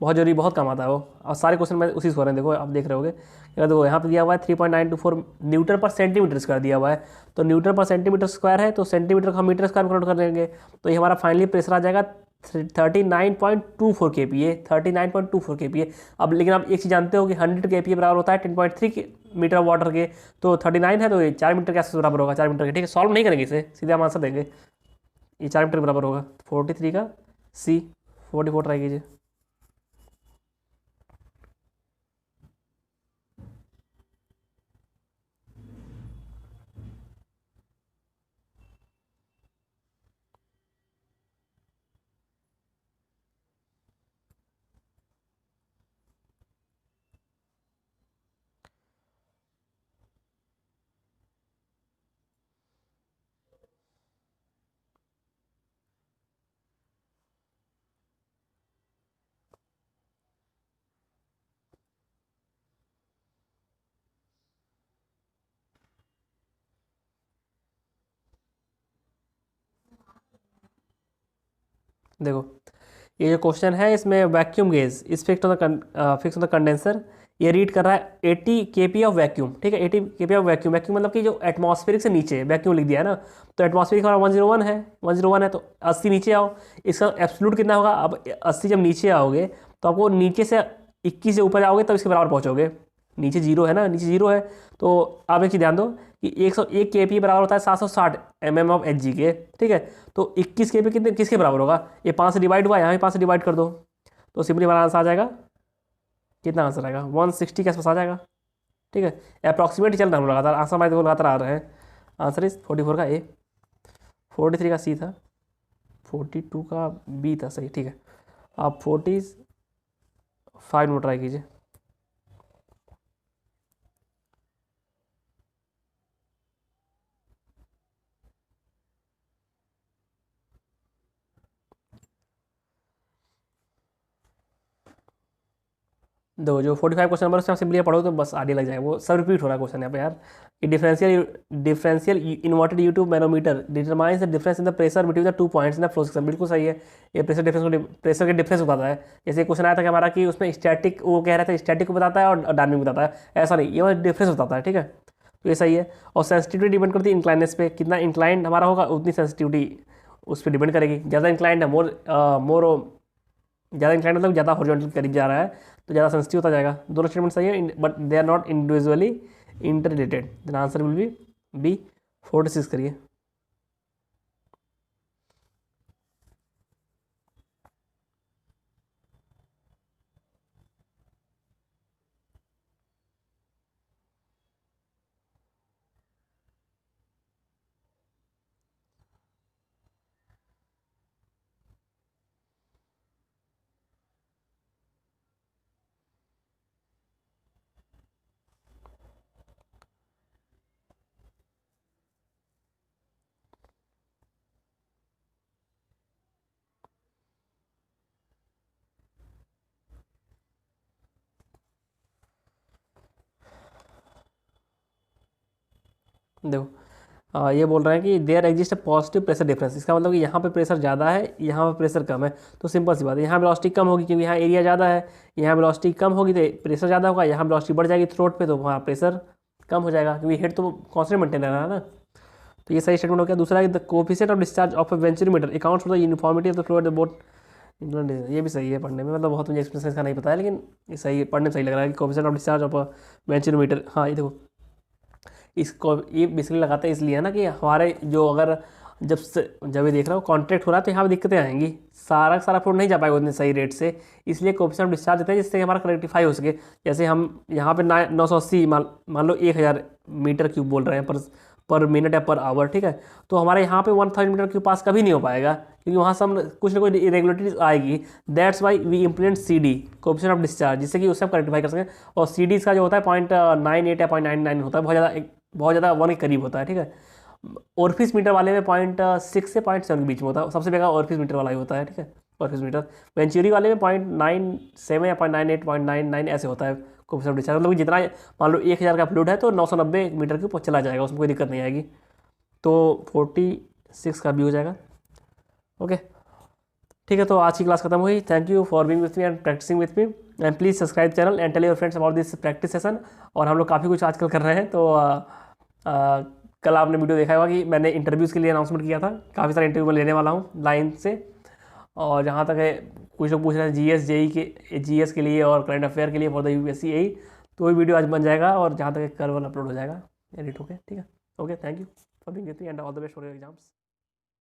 बहुत जरूरी, बहुत काम आता है वो। और सारे क्वेश्चन में उसी से हो रहे हैं। देखो आप देख रहे होगे, अगर देखो यहाँ पे दिया हुआ है 3.924 न्यूटन पर सेंटीमीटर स्क्वायर दिया हुआ है। तो न्यूटन पर सेंटीमीटर स्क्वायर है, तो सेंटीमीटर को हम मीटर स्क्वायर में कन्वर्ट कर लेंगे। तो ये हमारा फाइनली प्रेशर आ जाएगा 39.24 kPa, 39.24 kPa। अब लेकिन आप एक चीज़ जानते हो कि 100 kPa बराबर होता है 10.3 मीटर वाटर के, तो 39 है तो ये 4 मीटर के आसपास बराबर होगा, 4 मीटर के। ठीक है, सॉल्व नहीं करेंगे इसे, सीधे हम आंसर देंगे। ये 4 मीटर के बराबर होगा। 43 का सी, 44 ट्राई कीजिए। देखो ये जो क्वेश्चन है इसमें वैक्यूम गेज इस फिक्स ऑन द कंडेंसर, ये रीड कर रहा है 80 kPa ऑफ वैक्यूम। ठीक है, 80 kPa ऑफ वैक्यूम, वैक्यूम मतलब कि जो एटमॉस्फेरिक से नीचे वैक्यूम लिख दिया है ना, तो एटमॉस्फेरिक हमारा 101 है, 101 है तो 80 नीचे आओ। इसका एब्सोल्यूट कितना होगा? अब 80 जब नीचे आओगे तो आपको नीचे से 21 से ऊपर आओगे तब इसके बराबर पहुँचोगे। नीचे जीरो है ना, नीचे जीरो है, तो आप एक चीज़ ध्यान दो कि 101 kPa बराबर होता है 760 mm ऑफ Hg के। ठीक है, तो 21 kPa कितने किसके बराबर होगा? ये 5 से डिवाइड हुआ, यहाँ भी 5 से डिवाइड कर दो, तो सिंपली हमारा आंसर आ जाएगा, कितना आंसर आएगा? 160 के आसपास आ जाएगा। ठीक है, अप्रॉक्सीमेट चल रहा है हम लगातार, आंसर हमारे लगातार आ रहे हैं। आंसर इस 44 का ए, 43 का सी था, 42 का बी था, सही। ठीक है, आप 45 में ट्राई कीजिए। दो जो 45 क्वेश्चन नंबर उससे आप सिंपली पढ़ो तो बस आगे लग जाएगा, वो सब रिपीट हो रहा है क्वेश्चन यहाँ पे यार। कि differential inverted U tube manometer determines the difference in the pressure between the 2 points in the flow system. बिल्कुल सही है, ये प्रेशर के डिफरेंस बताता है। जैसे क्वेश्चन आया था कि हमारा कि उसमें स्टैटिक, वो कह रहा था स्टैटिक को बताता है और डायनामिक बताता है, ऐसा नहीं, ये डिफरेंस बताता है। ठीक है, तो ये सही है। और सेंसिटिविटी डिपेंड करती है इंक्लाइनेस पे, कितना इंक्लाइंड हमारा होगा उतनी सेंसिटिविटी उस पर डिपेंड करेगी। ज़्यादा इंक्लाइंड है, ज़्यादा इंक्लाइंड मतलब ज़्यादा हॉरिजॉन्टल करीब जा रहा है तो ज़्यादा सेंसिटिव होता जाएगा। दोनों स्टेटमेंट सही है, but they are not individually interrelated. Then answer will be 46 करिए। देखो ये बोल रहे हैं कि there exist a positive pressure difference. इसका मतलब कि यहाँ पे प्रेशर ज़्यादा है, यहाँ पे प्रेशर कम है, तो सिंपल सी बात है, यहाँ वेलोसिटी कम होगी क्योंकि यहाँ एरिया ज़्यादा है, यहाँ वेलोसिटी कम होगी तो प्रेशर ज़्यादा होगा, यहाँ वेलोसिटी बढ़ जाएगी थ्रोट पे तो वहाँ प्रेशर कम हो जाएगा क्योंकि हेड तो कॉन्स्टेंट मेंटेन रहना है ना। तो ये सही स्टेटमेंट हो गया। दूसरा, the coefficient of discharge of a venturimeter accounts for the uniformity of the flow at the boat. ये भी सही है पढ़ने में, मतलब बहुत मुझे एक्सपीरियंस इसका नहीं पता है, लेकिन ये सही है, पढ़ने में सही लग रहा है कि coefficient of discharge of a venturimeter. हाँ ये देखो, इसको ये बेसिकली लगाते हैं इसलिए है ना कि हमारे जो अगर जब ये देख रहा हो कॉन्ट्रैक्ट हो रहा है तो यहाँ पे दिक्कतें आएंगी, सारा सारा फ्लोट नहीं जा पाएगा उतने सही रेट से, इसलिए कोफिशिएंट ऑफ डिस्चार्ज देते हैं जिससे हमारा करेक्टिफाई हो सके। जैसे हम यहाँ पे 980 मान लो 1000 मीटर क्यूब बोल रहे हैं पर मिनट या पर आवर। ठीक है, तो हमारे यहाँ पे 1000 मीटर क्यूब पास कभी नहीं हो पाएगा क्योंकि वहाँ से हम कुछ ना कुछ इरेगुलरिटीज आएगी। That's why we implement CD coefficient of discharge, जिससे कि उससे हम करेक्टिफाई कर सकें। और CD इसका जो होता है 0.98 या 0.99 होता है, बहुत ज़्यादा 1 के करीब होता है। ठीक है, ऑर्फिस मीटर वाले में 0.6 से 0.7 के बीच में होता है, सबसे बेकार ऑर्फिस मीटर वाला ही होता है। ठीक है, ऑर्फिस मीटर। वेंचुरी वाले में 0.97 या 0.98 0.99 ऐसे होता है कोफिशिएंट ऑफ डिस्चार्ज। मतलब कि जितना मान लो 1000 का फ्लूइड है तो 990 मीटर के ऊपर चला जाएगा, उसमें कोई दिक्कत नहीं आएगी। तो 46 का भी हो जाएगा। ओके ठीक है, तो आज की क्लास खत्म हुई। Thank you for being with me and practicing with me and please subscribe channel and tell your friends about this practice session. और हम लोग काफ़ी कुछ आजकल कर रहे हैं, तो कल आपने वीडियो देखा होगा कि मैंने इंटरव्यूज़ के लिए अनाउंसमेंट किया था, काफ़ी सारे इंटरव्यू मैं लेने वाला हूँ लाइन से। और जहाँ तक है कुछ लोग पूछ रहे हैं जीएस के लिए और करंट अफेयर के लिए फॉर द यूपीएससी यही, तो वही वीडियो आज बन जाएगा और जहाँ तक कल वाला अपलोड हो जाएगा एडिट होके, ठीक है। Okay, thank you for being with me and all the best for your exams.